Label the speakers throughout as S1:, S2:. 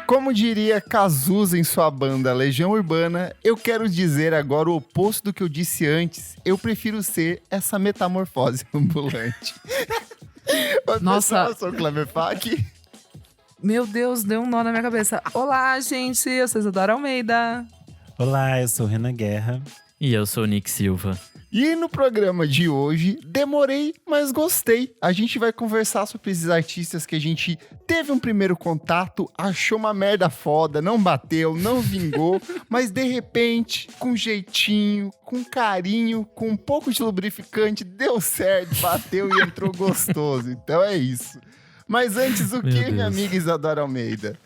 S1: Como diria Cazuza em sua banda Legião Urbana, eu quero dizer agora o oposto do que eu disse antes. Eu prefiro ser essa metamorfose ambulante.
S2: Nossa.
S1: Eu sou o Kleber Fak.
S2: Meu Deus, deu um nó na minha cabeça. Olá, gente, eu sou Isadora Almeida.
S3: Olá, eu sou o Renan Guerra.
S4: E eu sou o Nick Silva.
S1: E no programa de hoje, demorei, mas gostei. A gente vai conversar sobre esses artistas que a gente teve um primeiro contato, achou uma merda foda, não bateu, não vingou, mas de repente, com jeitinho, com carinho, com um pouco de lubrificante, deu certo, bateu e entrou gostoso. Então é isso. Mas antes, o que, minha amiga Isadora Almeida?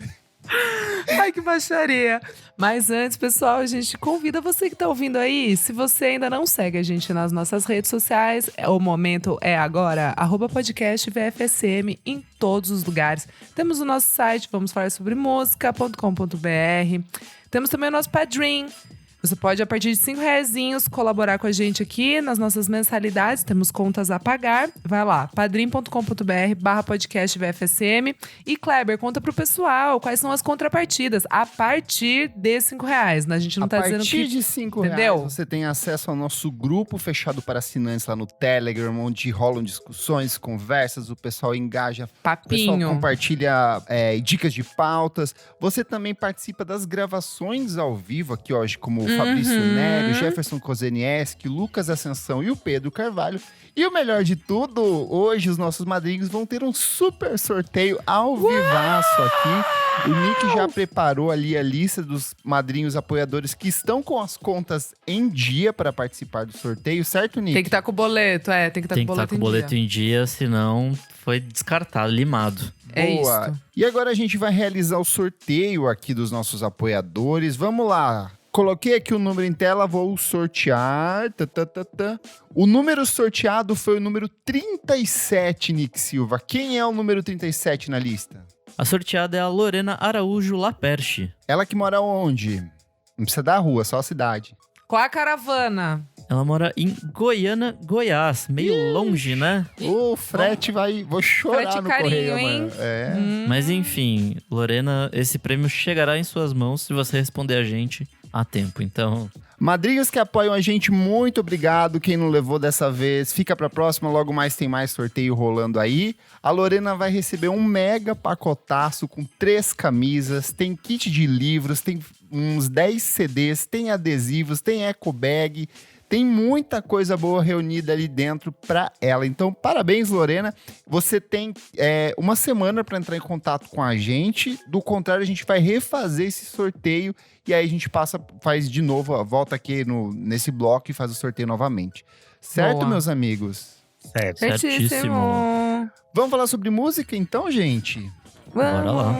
S2: Ai, que baixaria. Mas antes, pessoal, a gente convida você que tá ouvindo aí. Se você ainda não segue a gente nas nossas redes sociais, o momento é agora. @podcast VFSM em todos os lugares. Temos o nosso site, vamos falar sobre música.com.br. Temos também o nosso Padrim. Você pode, a partir de R$5 colaborar com a gente aqui nas nossas mensalidades. Temos contas a pagar. Vai lá, padrim.com.br/podcast VFSM. E Kleber, conta pro pessoal quais são as contrapartidas a partir de R$5, né? A gente não tá dizendo que…
S1: A partir de R$5, você tem acesso ao nosso grupo fechado para assinantes lá no Telegram, onde rolam discussões, conversas, o pessoal engaja,
S2: papinho.
S1: O pessoal compartilha dicas de pautas. Você também participa das gravações ao vivo aqui hoje, como Fabrício Nery, Jefferson Kozenieski, Lucas Ascensão e o Pedro Carvalho. E o melhor de tudo, hoje os nossos madrinhos vão ter um super sorteio ao vivaço aqui. O Nick já preparou ali a lista dos madrinhos apoiadores que estão com as contas em dia para participar do sorteio, certo, Nick?
S2: Tem que estar com o boleto, tem que estar com o boleto
S4: com o boleto em dia, senão foi descartado, limado.
S2: É
S1: Boa.
S2: isso.
S1: E agora a gente vai realizar o sorteio aqui dos nossos apoiadores. Vamos lá. Coloquei aqui o número em tela, vou sortear. O número sorteado foi o número 37, Nick Silva. Quem é o número 37 na lista?
S4: A sorteada é a Lorena Araújo Laperche.
S1: Ela que mora onde? Não precisa da rua, só a cidade.
S2: Qual a caravana?
S4: Ela mora em Goiânia, Goiás. Meio longe, né?
S1: O frete vai… Vou chorar
S2: frete
S1: no
S2: carinho,
S1: correio,
S2: hein?
S1: mano. É.
S4: Mas enfim, Lorena, esse prêmio chegará em suas mãos se você responder a gente a tempo. Então…
S1: Madrinhos que apoiam a gente, muito obrigado. Quem não levou dessa vez, fica pra próxima. Logo mais tem mais sorteio rolando aí. A Lorena vai receber um mega pacotaço com 3 camisas, tem kit de livros, tem uns 10 CDs, tem adesivos, tem eco bag. Tem muita coisa boa reunida ali dentro pra ela. Então, parabéns, Lorena. Você tem uma semana pra entrar em contato com a gente. Do contrário, a gente vai refazer esse sorteio. E aí a gente faz de novo, volta aqui nesse bloco e faz o sorteio novamente. Certo,
S2: Boa.
S1: meus amigos?
S3: Certo.
S2: Certíssimo.
S1: Vamos falar sobre música então, gente?
S4: Bora lá.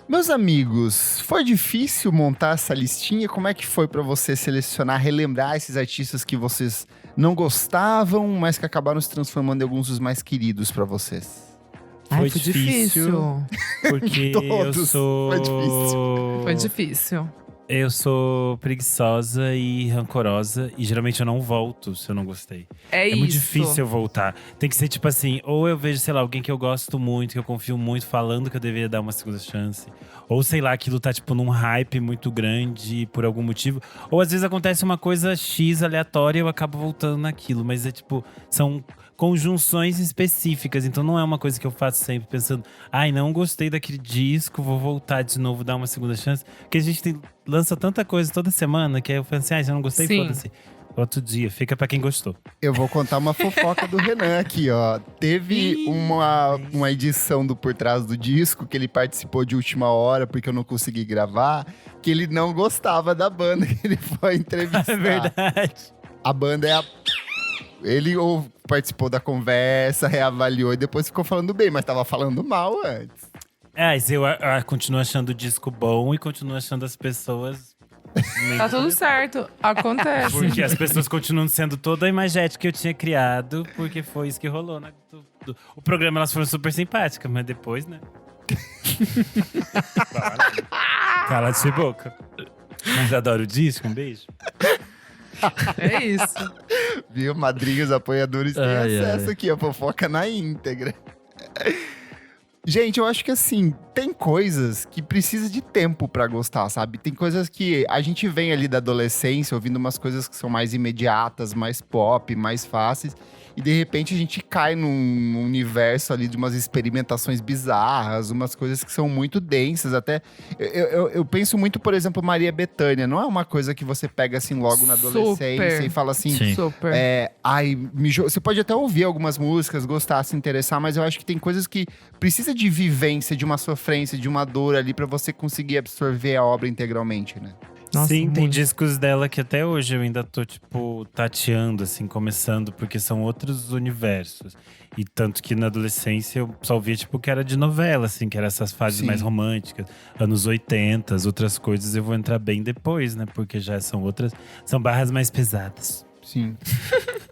S1: Meus amigos, foi difícil montar essa listinha? Como é que foi pra você selecionar, relembrar esses artistas que vocês não gostavam, mas que acabaram se transformando em alguns dos mais queridos pra vocês?
S2: Ai,
S3: Foi
S2: foi
S3: difícil. Porque eu
S1: Todos.
S3: sou…
S1: Foi difícil.
S2: Foi difícil.
S3: Eu sou preguiçosa e rancorosa. E geralmente eu não volto se eu não gostei.
S2: É isso.
S3: Muito difícil eu voltar. Tem que ser tipo assim, ou eu vejo, sei lá, alguém que eu gosto muito, que eu confio muito, falando que eu deveria dar uma segunda chance. Ou sei lá, aquilo tá tipo num hype muito grande por algum motivo. Ou às vezes acontece uma coisa X aleatória e eu acabo voltando naquilo. Mas é tipo, são conjunções específicas. Então não é uma coisa que eu faço sempre pensando, ai, não gostei daquele disco, vou voltar de novo, dar uma segunda chance. Porque a gente lança tanta coisa toda semana que aí eu falo assim, ai, se eu não gostei,
S2: Sim.
S3: foda-se. Outro dia, fica pra quem gostou.
S1: Eu vou contar uma fofoca do Renan aqui, ó. Teve uma edição do Por Trás do Disco que ele participou de última hora porque eu não consegui gravar, que ele não gostava da banda que ele foi entrevistar.
S3: É verdade.
S1: A banda é a… Ele participou da conversa, reavaliou e depois ficou falando bem, mas tava falando mal antes.
S3: Mas eu continuo achando o disco bom e continuo achando as pessoas…
S2: Tá tudo certo. Acontece.
S3: Porque as pessoas continuam sendo toda a imagética que eu tinha criado, porque foi isso que rolou. Né? O programa, elas foram super simpáticas, mas depois, né? Cala de boca. Mas adoro o disco, um beijo.
S2: É isso.
S1: Viu? Madrinhos, apoiadores têm
S4: Ai,
S1: acesso
S4: ai.
S1: aqui, a fofoca na íntegra. Gente, eu acho que assim, tem coisas que precisa de tempo pra gostar, sabe? Tem coisas que a gente vem ali da adolescência ouvindo umas coisas que são mais imediatas, mais pop, mais fáceis. E de repente a gente cai num universo ali de umas experimentações bizarras, umas coisas que são muito densas. Até eu penso muito, por exemplo, Maria Bethânia. Não é uma coisa que você pega assim logo na adolescência
S2: Super.
S1: e fala assim.
S4: Sim.
S2: Super.
S1: Você pode até ouvir algumas músicas, gostar, se interessar, mas eu acho que tem coisas que precisa de vivência, de uma sofrência, de uma dor ali pra você conseguir absorver a obra integralmente, né?
S2: Nossa,
S3: Sim, tem
S2: muito.
S3: discos dela que até hoje eu ainda tô, tipo, tateando, assim, começando, porque são outros universos. E tanto que na adolescência eu só ouvia, tipo, que era de novela, assim, que era essas fases
S1: Sim.
S3: mais românticas, anos 80, outras coisas eu vou entrar bem depois, né? Porque já são outras, são barras mais pesadas.
S1: Sim.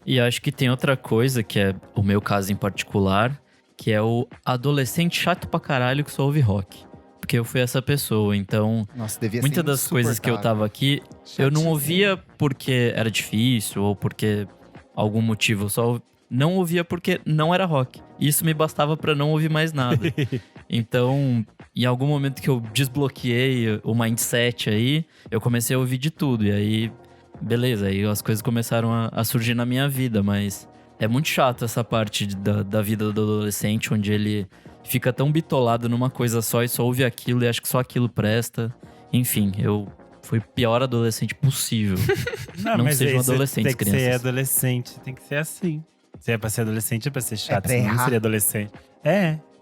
S4: E acho que tem outra coisa, que é o meu caso em particular, que é o adolescente chato pra caralho que só ouve rock. Porque eu fui essa pessoa, então
S1: Nossa, devia ser
S4: muitas das coisas que eu tava aqui, eu não ouvia porque era difícil ou porque algum motivo, eu só não ouvia porque não era rock. Isso me bastava pra não ouvir mais nada. Então, em algum momento que eu desbloqueei o mindset aí, eu comecei a ouvir de tudo. E aí, beleza, aí as coisas começaram a surgir na minha vida, mas é muito chato essa parte da vida do adolescente, onde ele fica tão bitolado numa coisa só e só ouve aquilo e acha que só aquilo presta. Enfim, eu fui o pior adolescente possível. Não
S3: mas
S4: sejam
S3: aí você
S4: adolescentes,
S3: tem que ser
S4: crianças.
S3: adolescente, tem que ser assim. Se é pra ser adolescente, é pra ser chato,
S1: pra
S3: senão não
S1: errar.
S3: seria adolescente.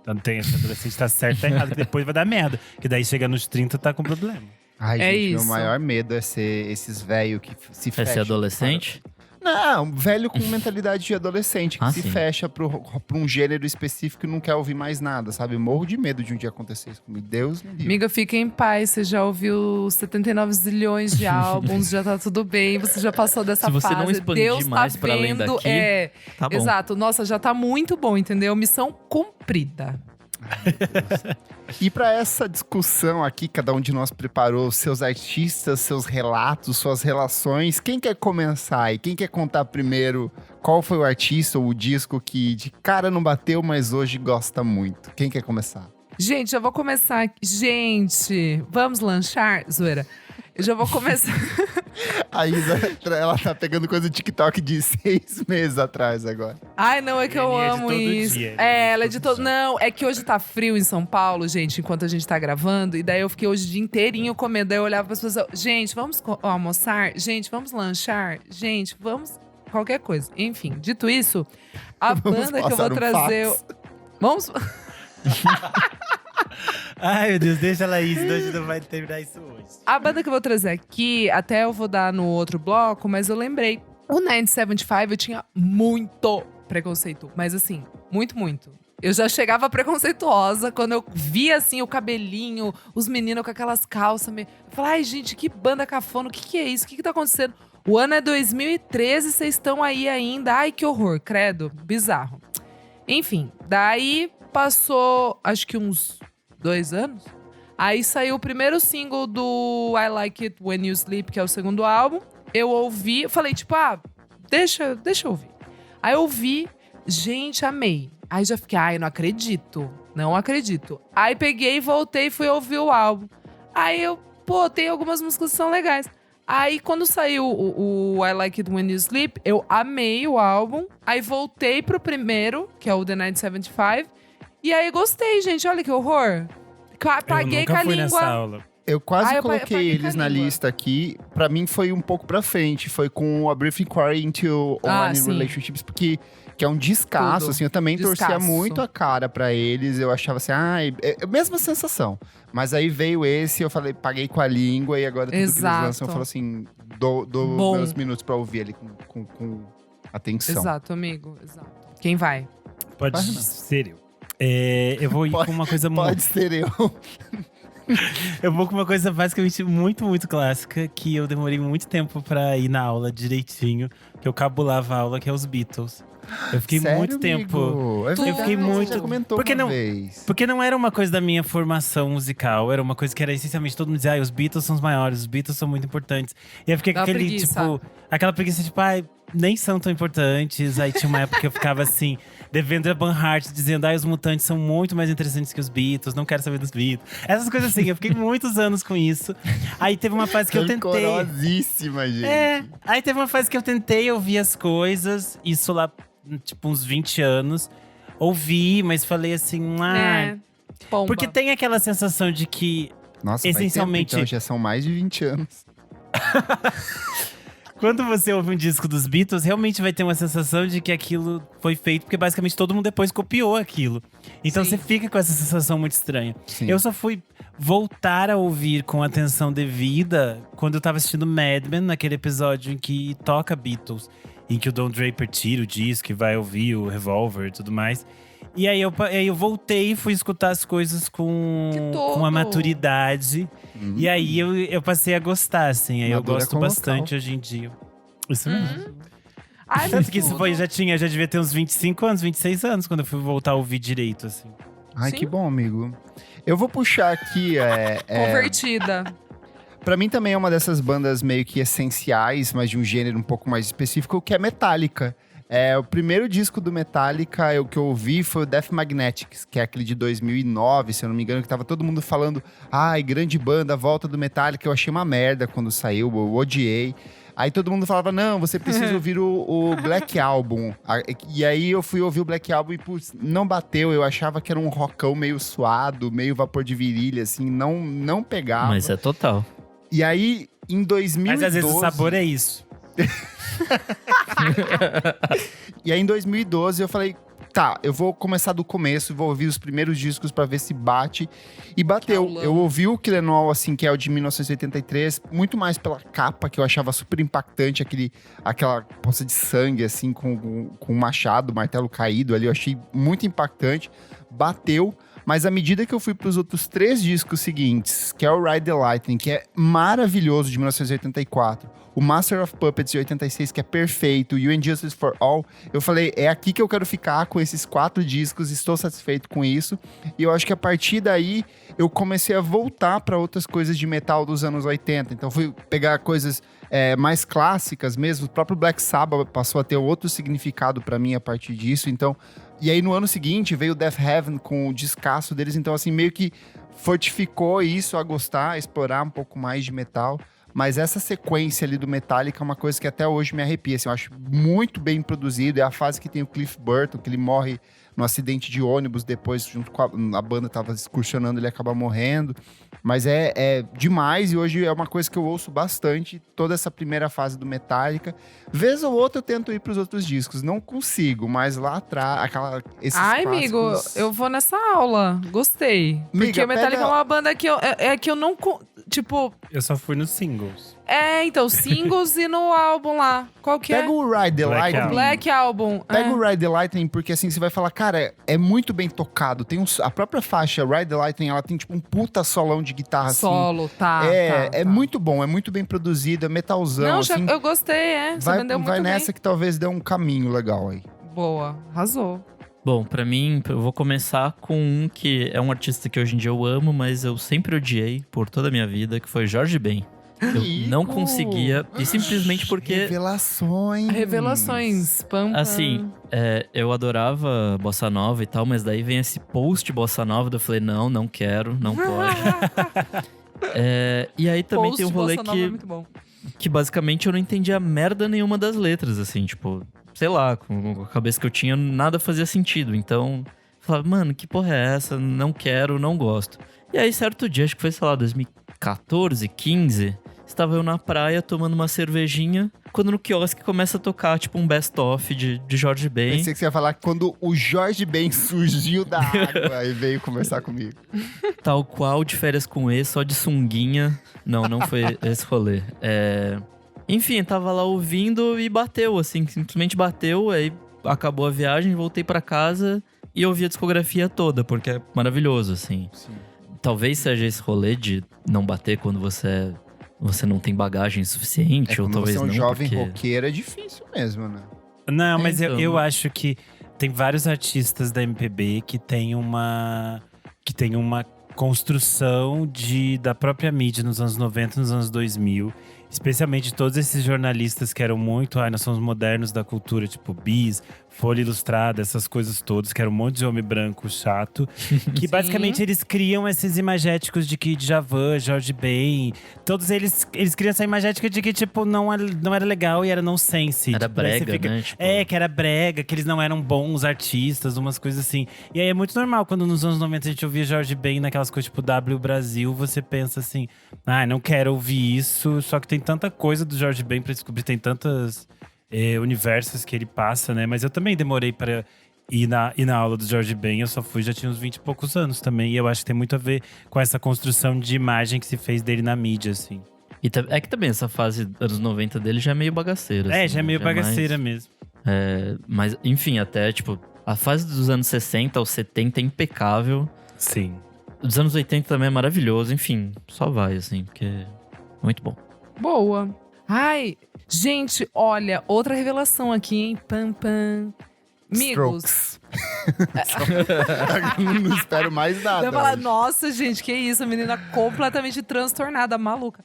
S3: Então tem esse adolescente tá certo e errado, que depois vai dar merda. Que daí chega nos 30 tá com problema.
S1: Ai,
S2: É
S1: gente, meu
S2: isso.
S1: maior medo é ser esses velhos que se
S4: É
S1: fecham.
S4: ser adolescente?
S1: Não, velho com mentalidade de adolescente, que
S4: Ah,
S1: se
S4: sim.
S1: fecha pra um gênero específico e não quer ouvir mais nada, sabe? Morro de medo de um dia acontecer isso comigo. Deus me livre.
S2: Amiga, fica em paz. Você já ouviu 79 zilhões de álbuns, já tá tudo bem. Você já passou dessa
S4: Se você
S2: fase.
S4: não expandir
S2: Deus
S4: mais
S2: tá
S4: pra além
S2: vendo.
S4: daqui, tá bom.
S2: Exato. Nossa, já tá muito bom, entendeu? Missão cumprida.
S1: E pra essa discussão aqui, cada um de nós preparou seus artistas, seus relatos, suas relações. Quem quer começar e quem quer contar primeiro qual foi o artista ou o disco que de cara não bateu, mas hoje gosta muito? Quem quer começar?
S2: Gente, já vou começar aqui. Gente, vamos lanchar? Zoeira. Eu já vou começar.
S1: A Isa, ela tá pegando coisa do TikTok de 6 meses atrás agora.
S2: Ai, não, é que eu
S3: Ele é de
S2: amo
S3: todo
S2: isso.
S3: dia, ele
S2: Ela é
S3: de
S2: de
S3: todo
S2: todo.
S3: dia.
S2: Não, é que hoje tá frio em São Paulo, gente, enquanto a gente tá gravando. E daí eu fiquei hoje o dia inteirinho comendo. Daí eu olhava pras pessoas. Gente, vamos almoçar? Gente, vamos lanchar? Gente, vamos. Qualquer coisa. Enfim, dito isso, a
S1: Vamos
S2: banda que eu vou
S1: passar um
S2: trazer.
S1: fax?
S2: Vamos.
S3: Ai, meu Deus, deixa ela aí, senão a gente não vai terminar isso hoje.
S2: A banda que eu vou trazer aqui, até eu vou dar no outro bloco, mas eu lembrei. O 975 eu tinha muito preconceito. Mas assim, muito, muito. Eu já chegava preconceituosa quando eu via, assim, o cabelinho, os meninos com aquelas calças. Eu falava, ai, gente, que banda cafona, o que é isso? O que tá acontecendo? O ano é 2013, vocês estão aí ainda. Ai, que horror, credo, bizarro. Enfim, daí passou, acho que uns 2 anos. Aí saiu o primeiro single do I Like It When You Sleep, que é o segundo álbum. Eu ouvi, eu falei, tipo, deixa eu ouvir. Aí eu ouvi, gente, amei. Aí já fiquei, ai, não acredito. Não acredito. Aí peguei, voltei e fui ouvir o álbum. Aí eu, tem algumas músicas que são legais. Aí quando saiu o I Like It When You Sleep, eu amei o álbum. Aí voltei pro primeiro, que é o The 975. E aí gostei, gente. Olha que horror. Paguei
S3: eu
S2: com
S3: nunca
S2: a
S3: fui nessa
S2: língua.
S3: aula.
S1: Eu quase
S2: eu
S1: coloquei
S2: paguei
S1: eles
S2: com a
S1: na
S2: língua.
S1: lista aqui. Pra mim foi um pouco pra frente. Foi com a Brief Inquiry into Online
S2: sim.
S1: Relationships, porque que é um descasso,
S2: Tudo.
S1: assim. Eu também torcia
S2: Descasso.
S1: muito a cara pra eles. Eu achava assim, é a mesma sensação. Mas aí veio esse, eu falei, paguei com a língua. E agora tudo que eles
S2: Exato.
S1: lançam, eu falo assim, dou
S2: Bom.
S1: meus minutos pra ouvir ali com atenção.
S2: Exato, amigo. Exato. Quem vai?
S3: Pode
S1: Vai, Renan.
S3: ser eu. Eu vou ir
S1: Pode-
S3: com uma coisa
S1: Pode ser eu.
S3: Eu vou com uma coisa basicamente muito, muito clássica, que eu demorei muito tempo pra ir na aula direitinho, que eu cabulava a aula, que é os Beatles. Eu fiquei
S1: Sério,
S3: muito tempo.
S1: amigo? É
S2: Eu
S1: verdade,
S3: fiquei
S1: você
S3: muito-
S1: já comentou
S3: Porque
S1: uma
S3: não-
S1: vez.
S3: Porque não era uma coisa da minha formação musical, era uma coisa que era essencialmente todo mundo dizia, os Beatles são os maiores, os Beatles são muito importantes. E eu fiquei com
S2: Dá
S3: aquele,
S2: preguiça.
S3: tipo, aquela preguiça, tipo, nem são tão importantes. Aí tinha uma época que eu ficava assim, Devendra Banhart dizendo: os mutantes são muito mais interessantes que os Beatles, não quero saber dos Beatles. Essas coisas assim, eu fiquei muitos anos com isso. Aí teve uma fase que eu tentei.
S1: Rancorosíssima, gente.
S3: Aí teve uma fase que eu tentei ouvir as coisas, isso lá, tipo, uns 20 anos. Ouvi, mas falei assim,
S2: Pomba.
S3: porque tem aquela sensação de que,
S1: Nossa,
S3: essencialmente,
S1: faz tempo, então já são mais de 20 anos.
S3: quando você ouve um disco dos Beatles, realmente vai ter uma sensação de que aquilo foi feito porque basicamente todo mundo depois copiou aquilo. Então
S2: Sim.
S3: você fica com essa sensação muito estranha.
S1: Sim.
S3: Eu só fui voltar a ouvir com atenção devida quando eu tava assistindo Mad Men, naquele episódio em que toca Beatles, em que o Don Draper tira o disco e vai ouvir o Revolver e tudo mais. E aí eu voltei e fui escutar as coisas
S2: Que
S3: com
S2: tudo!
S3: uma maturidade. E aí eu passei a gostar, assim. Aí eu
S1: Madura
S3: gosto
S1: com
S3: bastante
S1: local.
S3: hoje em dia. Isso mesmo.
S2: Ai,
S3: Tanto que isso
S2: tudo.
S3: foi, já devia ter uns 25 anos, 26 anos, quando eu fui voltar a ouvir direito, assim.
S1: Ai,
S2: Sim.
S1: que bom, amigo. Eu vou puxar aqui.
S2: Convertida.
S1: Pra mim também é uma dessas bandas meio que essenciais, mas de um gênero um pouco mais específico, que é Metallica. O primeiro disco do Metallica que eu ouvi foi o Death Magnetics, que é aquele de 2009, se eu não me engano, que tava todo mundo falando: ai, grande banda, volta do Metallica. Eu achei uma merda quando saiu, eu odiei. Aí todo mundo falava: não, você precisa ouvir o Black Album. E aí eu fui ouvir o Black Album e, putz, não bateu. Eu achava que era um rockão meio suado, meio vapor de virilha, assim, não pegava.
S4: Mas é total.
S1: E aí, em 2012…
S3: Mas às vezes o sabor é isso.
S1: E aí, em 2012, eu falei… Tá, eu vou começar do começo, vou ouvir os primeiros discos pra ver se bate. E bateu.
S2: Aulão.
S1: Eu ouvi o Kill Em All, assim, que é o de 1983, muito mais pela capa, que eu achava super impactante, aquela poça de sangue, assim, com um machado, martelo caído ali. Eu achei muito impactante. Bateu. Mas à medida que eu fui pros outros 3 discos seguintes, que é o Ride the Lightning, que é maravilhoso, de 1984, o Master of Puppets de 86, que é perfeito, e o Injustice for All, eu falei, é aqui que eu quero ficar com esses 4 discos, estou satisfeito com isso. E eu acho que a partir daí, eu comecei a voltar para outras coisas de metal dos anos 80. Então fui pegar coisas mais clássicas mesmo. O próprio Black Sabbath passou a ter outro significado para mim a partir disso. Então, e aí no ano seguinte veio o Death Heaven com o descasso deles. Então assim, meio que fortificou isso a gostar, a explorar um pouco mais de metal. Mas essa sequência ali do Metallica é uma coisa que até hoje me arrepia. Assim, eu acho muito bem produzido. É a fase que tem o Cliff Burton, que ele morre no acidente de ônibus. Depois, junto com a banda tava excursionando, ele acaba morrendo. Mas é demais e hoje é uma coisa que eu ouço bastante. Toda essa primeira fase do Metallica. Vez ou outra eu tento ir pros outros discos. Não consigo, mas lá atrás, esses
S2: Ai,
S1: clássicos…
S2: amigo, eu vou nessa aula. Gostei.
S1: Amiga,
S2: Porque o Metallica
S1: pega-
S2: é uma banda que que eu não… Tipo,
S3: Eu só fui nos singles.
S2: então, singles e no álbum lá. Qual que
S1: Pega
S2: é?
S1: o Ride the
S3: Black
S1: Lightning.
S3: Album.
S2: Black Album.
S1: Pega o Ride the Lightning, porque assim, você vai falar, cara, é muito bem tocado. Tem a própria faixa Ride the Lightning, ela tem tipo um puta solão de guitarra, assim.
S2: Solo, tá.
S1: É
S2: tá.
S1: muito bom, é muito bem produzido, é metalzão,
S2: Não,
S1: assim.
S2: eu gostei, Você
S1: Vai
S2: vendeu muito
S1: nessa que talvez dê um caminho legal aí.
S2: bem. Boa, arrasou.
S4: Bom, pra mim, eu vou começar com um que é um artista que hoje em dia eu amo, mas eu sempre odiei por toda a minha vida, que foi Jorge Ben. Eu
S1: Rico!
S4: não conseguia, e simplesmente porque…
S1: Revelações.
S2: Revelações, pam, pam.
S4: Assim, eu adorava Bossa Nova e tal, mas daí vem esse post Bossa Nova, daí eu falei, não quero, não pode. E aí também
S2: Post
S4: tem um rolê
S2: Bossa Nova é muito bom.
S4: que basicamente eu não entendia merda nenhuma das letras, assim, tipo, sei lá, com a cabeça que eu tinha, nada fazia sentido. Então, eu falava, mano, que porra é essa? Não quero, não gosto. E aí, certo dia, acho que foi, sei lá, 2014, 15, estava eu na praia tomando uma cervejinha, quando no quiosque começa a tocar, tipo, um best-of de Jorge Ben.
S1: Pensei que você ia falar que quando o Jorge Ben surgiu da água e veio conversar comigo.
S4: Tal qual, de férias com E, só de sunguinha. Não foi esse rolê. Enfim, tava lá ouvindo e bateu, assim, simplesmente bateu, aí acabou a viagem, voltei pra casa e ouvi a discografia toda, porque é maravilhoso, assim.
S1: Sim.
S4: Talvez seja esse rolê de não bater quando você não tem bagagem suficiente, ou
S1: Quando
S4: talvez
S1: você é um
S4: não,
S1: jovem
S4: porque…
S1: roqueiro, é difícil mesmo, né?
S3: Não, mas
S4: então.
S3: eu acho que tem vários artistas da MPB que tem uma construção da própria mídia nos anos 90, nos anos 2000, especialmente todos esses jornalistas que eram muito, nós somos modernos da cultura, tipo Bis, Folha Ilustrada, essas coisas todas, que era um monte de homem branco chato, que basicamente eles criam esses imagéticos de que Djavan, Jorge Ben, todos eles criam essa imagética de que, tipo, não era legal e era nonsense.
S4: Era
S3: tipo,
S4: brega, né? Tipo…
S3: que era brega, que eles não eram bons artistas, umas coisas assim. E aí é muito normal, quando nos anos 90 a gente ouvia Jorge Ben naquelas coisas tipo W Brasil, você pensa assim, não quero ouvir isso, só que tem tanta coisa do Jorge Ben pra descobrir, tem tantas… universos que ele passa, né? Mas eu também demorei para ir na aula do Jorge Ben. Eu só fui, já tinha uns 20 e poucos anos também. E eu acho que tem muito a ver com essa construção de imagem que se fez dele na mídia, assim.
S4: E é que também essa fase anos 90 dele já é meio bagaceira. Assim,
S3: Já é meio bagaceira mesmo.
S4: Mas, enfim, até, tipo, a fase dos anos 60 aos 70 é impecável.
S3: Sim.
S4: Dos anos 80 também é maravilhoso. Enfim, só vai, assim, porque é muito bom.
S2: Boa. Ai, gente, olha, outra revelação aqui, hein? Pam, pam. Amigos.
S1: Não espero mais nada.
S2: Eu ia falar,
S1: hoje.
S2: nossa, gente, que isso? A menina completamente transtornada, maluca.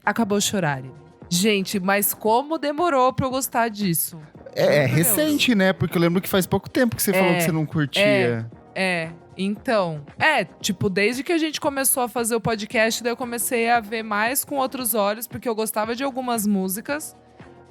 S2: Acabou de chorar. Gente, mas como demorou pra eu gostar disso?
S1: É
S2: Meu Deus.
S1: recente, né? Porque eu lembro que faz pouco tempo que você falou que você não curtia.
S2: Então, tipo, desde que a gente começou a fazer o podcast, daí eu comecei a ver mais com outros olhos, porque eu gostava de algumas músicas,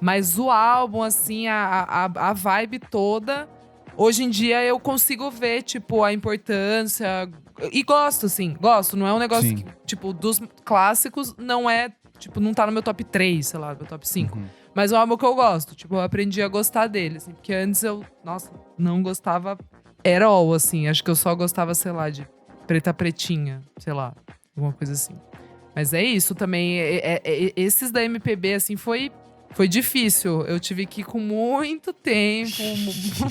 S2: mas o álbum, assim, a vibe toda, hoje em dia eu consigo ver, tipo, a importância. E gosto, assim, gosto. Não é um negócio
S1: Sim.
S2: que, tipo, dos clássicos, não é, tipo, não tá no meu top 3, sei lá, meu top 5. Mas é um álbum que eu gosto, tipo, eu aprendi a gostar dele, assim, porque antes eu, nossa, não gostava at all, assim. Acho que eu só gostava, sei lá, de Preta Pretinha, sei lá, alguma coisa assim. Mas é isso também, esses da MPB, assim, foi difícil. Eu tive que ir com muito tempo,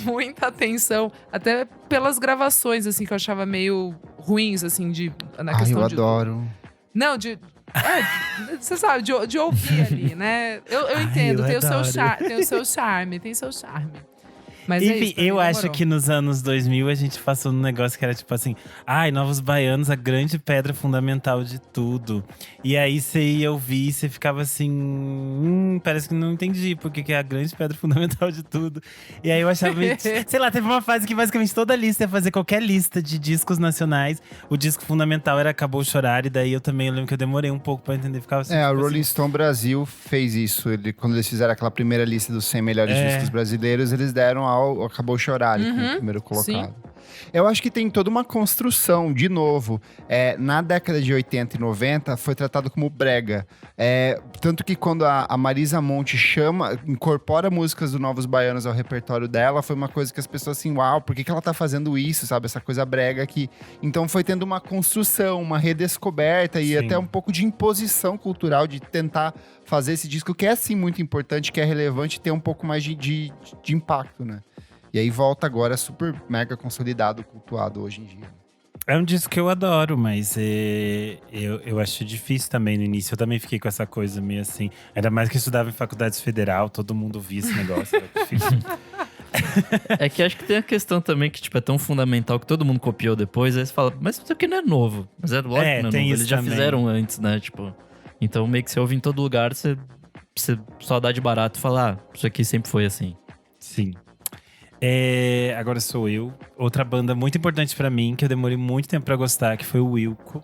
S2: muita atenção, até pelas gravações, assim, que eu achava meio ruins, assim, na questão
S1: Eu
S2: de…
S1: adoro.
S2: Não, você sabe, de ouvir ali, né? Eu entendo,
S3: eu
S2: tem o seu
S3: adoro.
S2: charme, tem seu charme. Mas
S3: Enfim,
S2: isso, pra mim
S3: eu acho
S2: demorou.
S3: que nos anos 2000 a gente passou num negócio que era tipo assim… Novos Baianos, a grande pedra fundamental de tudo. E aí você ia ouvir e você ficava assim… parece que não entendi porque que é a grande pedra fundamental de tudo. E aí eu achava meio… sei lá, teve uma fase que basicamente toda lista ia fazer qualquer lista de discos nacionais. O disco fundamental era Acabou Chorar. E daí eu lembro que eu demorei um pouco pra entender. Ficava assim,
S1: A
S3: tipo
S1: Rolling
S3: assim,
S1: Stone Brasil fez isso. Quando eles fizeram aquela primeira lista dos 100 melhores discos brasileiros, eles deram ao Acabou Chorar como primeiro colocado.
S2: sim.
S1: Eu acho que tem toda uma construção, de novo. Na década de 80 e 90, foi tratado como brega. Tanto que quando a Marisa Monte incorpora músicas do Novos Baianos ao repertório dela, foi uma coisa que as pessoas assim, uau, por que ela tá fazendo isso, sabe? Essa coisa brega aqui. Então foi tendo uma construção, uma redescoberta e
S3: Sim.
S1: até um pouco de imposição cultural de tentar fazer esse disco, que é sim muito importante, que é relevante, ter um pouco mais de impacto, né? E aí volta agora super mega consolidado, cultuado hoje em dia.
S3: É um disco que eu adoro, mas eu acho difícil também no início. Eu também fiquei com essa coisa meio assim. Ainda mais que eu estudava em faculdades federal, todo mundo via esse negócio. Era difícil.
S4: É que acho que tem a questão também que, tipo, é tão fundamental que todo mundo copiou depois. Aí você fala, mas isso aqui não é novo. Mas é lógico que não é
S3: tem
S4: novo.
S3: isso
S4: Eles já
S3: também.
S4: fizeram antes, né? Tipo, então meio que você ouve em todo lugar, você só dá de barato e fala, isso aqui sempre foi assim.
S3: Sim. Agora sou eu. Outra banda muito importante pra mim, que eu demorei muito tempo pra gostar, que foi o Wilco.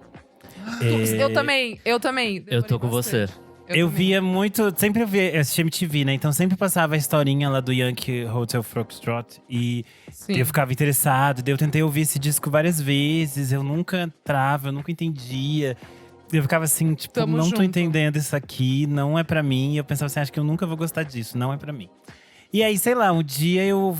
S2: Eu também.
S4: Eu tô com você.
S3: Eu via muito, sempre eu assistia MTV, né? Então sempre passava a historinha lá do Yankee Hotel Foxtrot. E
S2: Sim.
S3: eu ficava interessado. Daí eu tentei ouvir esse disco várias vezes. Eu nunca entrava, eu nunca entendia. Eu ficava assim, tipo,
S2: Tamo
S3: não tô
S2: junto.
S3: entendendo isso aqui, não é pra mim. E eu pensava assim, acho que eu nunca vou gostar disso, não é pra mim. E aí, sei lá, um dia eu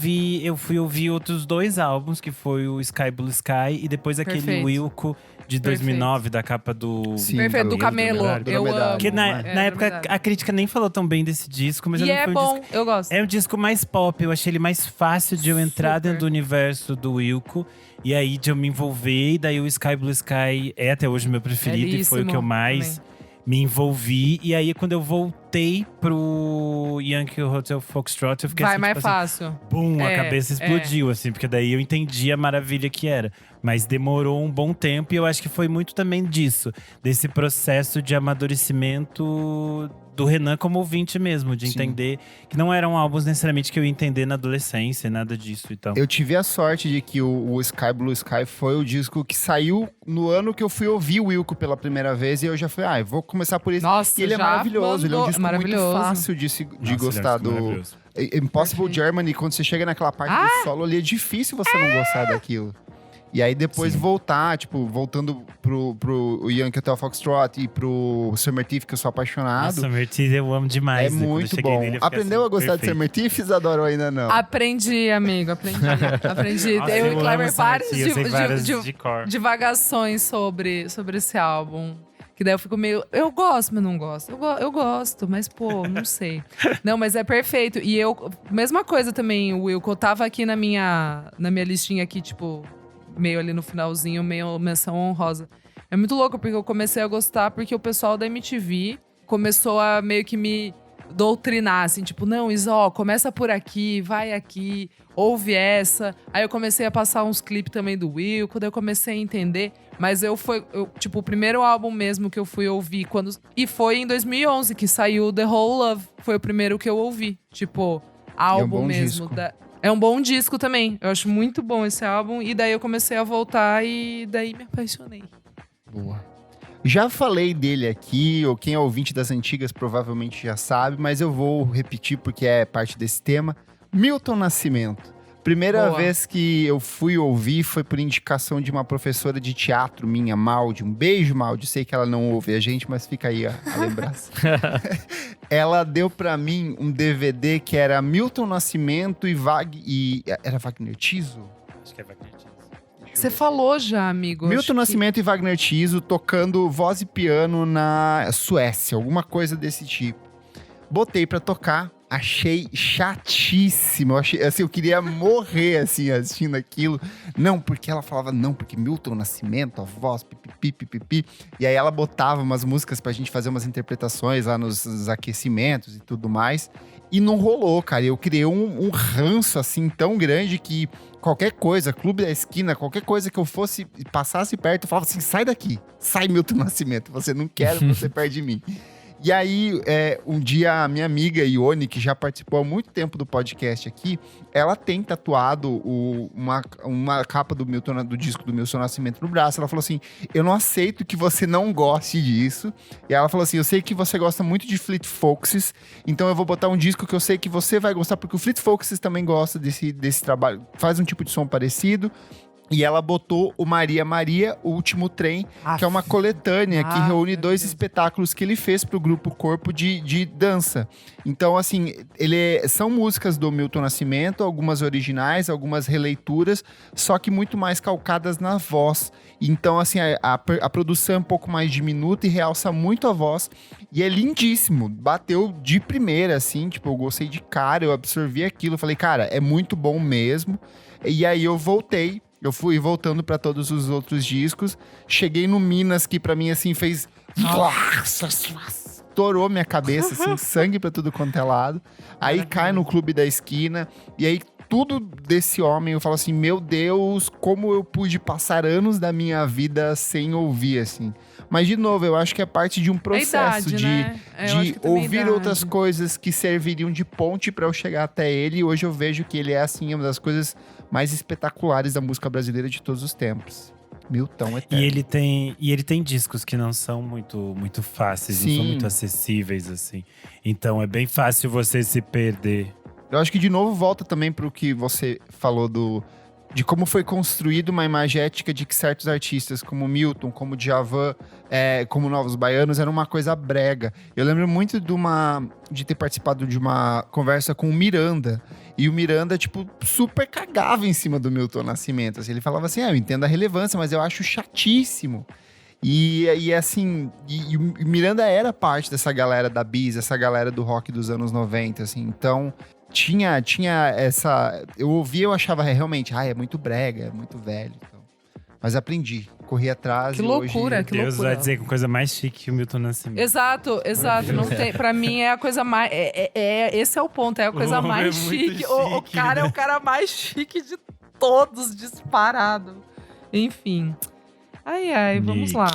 S3: fui ouvir outros 2 álbuns, que foi o Sky Blue Sky e depois aquele
S2: Perfeito.
S3: Wilco de 2009, da capa do…
S1: Sim,
S2: Perfeito, do Camelo.
S3: Dromedário.
S2: Eu
S1: Dromedário.
S2: amo.
S3: Que na
S2: É,
S3: época
S2: Dromedário.
S3: a crítica nem falou tão bem desse disco, mas
S2: E
S3: eu
S2: é
S3: foi um
S2: bom,
S3: disco,
S2: eu gosto.
S3: é um disco mais pop, eu achei ele mais fácil de eu entrar
S2: Super.
S3: dentro do universo do Wilco. E aí de eu me envolver, e daí o Sky Blue Sky é até hoje meu preferido e foi o que eu
S2: Belíssimo
S3: mais
S2: também.
S3: me envolvi. E aí quando eu voltei voltei pro Yankee Hotel Foxtrot, eu fiquei
S2: Vai
S3: assim,
S2: mais
S3: tipo assim,
S2: fácil.
S3: bum, a
S2: É,
S3: cabeça explodiu, assim. Porque daí eu entendi a maravilha que era. Mas demorou um bom tempo e eu acho que foi muito também disso. Desse processo de amadurecimento do Renan como ouvinte mesmo. De
S1: Sim.
S3: entender que não eram álbuns necessariamente que eu ia entender na adolescência, nada disso e tal.
S1: Eu tive a sorte de que o Sky Blue Sky foi o disco que saiu no ano que eu fui ouvir o Wilco pela primeira vez. E eu já fui, eu vou começar por esse.
S2: Nossa,
S1: E ele é
S2: já
S1: maravilhoso, ele é um
S2: mandou-
S1: disco
S2: maravilhoso.
S1: muito fácil de
S3: Nossa,
S1: gostar
S3: ele é um disco
S1: do…
S3: maravilhoso.
S1: Impossible
S2: Perfeito.
S1: Germany, quando você chega naquela parte do solo ali, é difícil você não gostar daquilo. E aí depois
S3: Sim.
S1: voltar, tipo, voltando pro Yankee Hotel Foxtrot e pro Summer Thief, que eu sou apaixonado.
S3: Nossa, Mertiz eu amo demais.
S1: É
S3: né? Quando eu
S1: muito
S3: cheguei
S1: bom.
S3: nele, eu fiquei
S1: Aprendeu
S3: assim,
S1: a gostar de
S3: perfeito.
S1: Summer Thief, Isadora, ou ainda não?
S2: Aprendi, amigo, aprendi.
S3: Nossa,
S2: Eu e
S3: amo
S2: Kleber,
S3: Summer
S2: várias
S3: Tea, eu sei várias
S2: de
S3: de cor.
S2: divagações sobre esse álbum. Que daí eu fico meio… Eu gosto, mas não gosto. Eu gosto, mas pô, não sei. Não, mas é perfeito. E eu… Mesma coisa também, o Wilco. Eu tava aqui na minha listinha aqui, tipo… Meio ali no finalzinho, meio menção honrosa. É muito louco, porque eu comecei a gostar porque o pessoal da MTV começou a meio que me doutrinar, assim, tipo, não, Isó, começa por aqui, vai aqui, ouve essa. Aí eu comecei a passar uns clipes também do Wilco, daí eu comecei a entender. Mas tipo, o primeiro álbum mesmo que eu fui ouvir e foi em 2011 que saiu The Whole Love. Foi o primeiro que eu ouvi, tipo, álbum
S1: bom
S2: mesmo.
S1: disco.
S2: É um bom disco também. Eu acho muito bom esse álbum. E daí eu comecei a voltar e daí me apaixonei.
S1: Boa. Já falei dele aqui, ou quem é ouvinte das antigas provavelmente já sabe, mas eu vou repetir porque é parte desse tema. Milton Nascimento. Primeira
S2: Boa.
S1: vez que eu fui ouvir foi por indicação de uma professora de teatro minha, Maldi. Um beijo, Maldi. Sei que ela não ouve a gente, mas fica aí a lembrança. Ela deu pra mim um DVD que era Milton Nascimento era Wagner Tiso?
S3: Acho que é Wagner Tiso.
S2: Você falou já, amigo.
S1: Milton
S2: acho que-
S1: Nascimento e Wagner Tiso tocando voz e piano na Suécia, alguma coisa desse tipo. Botei pra tocar, achei chatíssimo. Eu queria morrer, assim, assistindo aquilo. Não, porque ela falava, não, porque Milton Nascimento, a voz, pipipi, pipipi. E aí ela botava umas músicas pra gente fazer umas interpretações lá nos aquecimentos e tudo mais. E não rolou, cara. Eu criei um ranço, assim, tão grande que qualquer coisa, Clube da Esquina, qualquer coisa que eu fosse, passasse perto, eu falava assim, sai daqui. Sai, Milton Nascimento. Você não quer, você perde mim. E aí, um dia, a minha amiga Ione, que já participou há muito tempo do podcast aqui, ela tem tatuado uma capa do disco do Milton Nascimento no braço. Ela falou assim, eu não aceito que você não goste disso. E ela falou assim, eu sei que você gosta muito de Fleet Foxes, então eu vou botar um disco que eu sei que você vai gostar, porque o Fleet Foxes também gosta desse trabalho, faz um tipo de som parecido. E ela botou o Maria Maria, o Último Trem, que é uma coletânea que reúne
S2: meu
S1: 2
S2: Deus.
S1: espetáculos que ele fez pro grupo Corpo de dança. Então, assim, são músicas do Milton Nascimento, algumas originais, algumas releituras, só que muito mais calcadas na voz. Então, assim, a produção é um pouco mais diminuta e realça muito a voz. E é lindíssimo. Bateu de primeira, assim, tipo, eu gostei de cara, eu absorvi aquilo. Falei, cara, é muito bom mesmo. E aí eu voltei. Eu fui voltando pra todos os outros discos. Cheguei no Minas, que pra mim, assim, fez… Estourou minha cabeça, assim, sangue pra tudo quanto é lado. Aí cai no Clube da Esquina. E aí, tudo desse homem, eu falo assim, meu Deus, como eu pude passar anos da minha vida sem ouvir, assim. Mas, de novo, eu acho que é parte de um processo
S2: idade, né? Eu acho
S1: de
S2: que também é
S1: ouvir
S2: idade.
S1: outras coisas que serviriam de ponte pra eu chegar até ele. E hoje eu vejo que ele é, assim, uma das coisas mais espetaculares da música brasileira de todos os tempos. Milton Eterno.
S3: E ele tem discos que não são muito fáceis, não
S1: Sim.
S3: são muito acessíveis, assim. Então é bem fácil você se perder.
S1: Eu acho que, de novo, volta também pro que você falou de como foi construída uma imagética de que certos artistas, como Milton, como Djavan, como Novos Baianos, era uma coisa brega. Eu lembro muito de ter participado de uma conversa com o Miranda. E o Miranda, tipo, super cagava em cima do Milton Nascimento. Assim, ele falava assim, eu entendo a relevância, mas eu acho chatíssimo. E assim, o Miranda era parte dessa galera da Bis, essa galera do rock dos anos 90, assim. Então, tinha essa… Eu ouvia, eu achava realmente, é muito brega, é muito velho. Então. Mas aprendi, corri atrás
S2: Que
S1: e
S2: loucura,
S1: hoje...
S2: que
S3: Deus
S2: loucura.
S3: vai dizer com coisa mais chique que o Milton Nascimento.
S2: Exato. Não tem, pra mim é a coisa mais. Esse é o ponto, é a coisa
S3: O homem
S2: mais
S3: é muito
S2: chique. O
S3: chique,
S2: cara é
S3: né?
S2: o cara mais chique de todos, disparado. Enfim. Ai, vamos
S3: Nick.
S2: lá.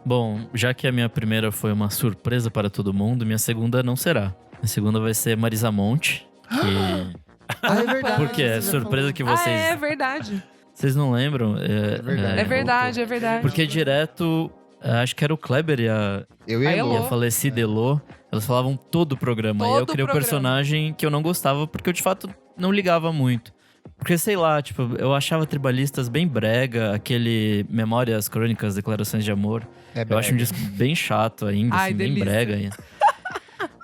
S4: Bom, já que a minha primeira foi uma surpresa para todo mundo, minha segunda não será. Minha segunda vai ser Marisa Monte, que...
S1: Ah, é verdade.
S4: Porque é
S1: você já
S4: surpresa
S1: falou.
S4: que vocês...
S2: É verdade.
S4: Vocês não lembram?
S1: verdade.
S2: É verdade, é verdade.
S4: Porque direto, acho que era o Kleber e a
S1: Eu e a
S2: Aí,
S1: Elô.
S4: e a falecida Elô, elas falavam todo o programa. E eu
S2: Todo
S4: criei o
S2: programa.
S4: personagem que eu não gostava, porque eu de fato não ligava muito. Porque, sei lá, tipo, eu achava Tribalistas bem brega, aquele Memórias, Crônicas, Declarações de Amor.
S1: É
S4: Eu acho um
S1: brega.
S4: disco bem chato ainda,
S2: Ai,
S4: assim, bem
S2: delícia.
S4: brega ainda.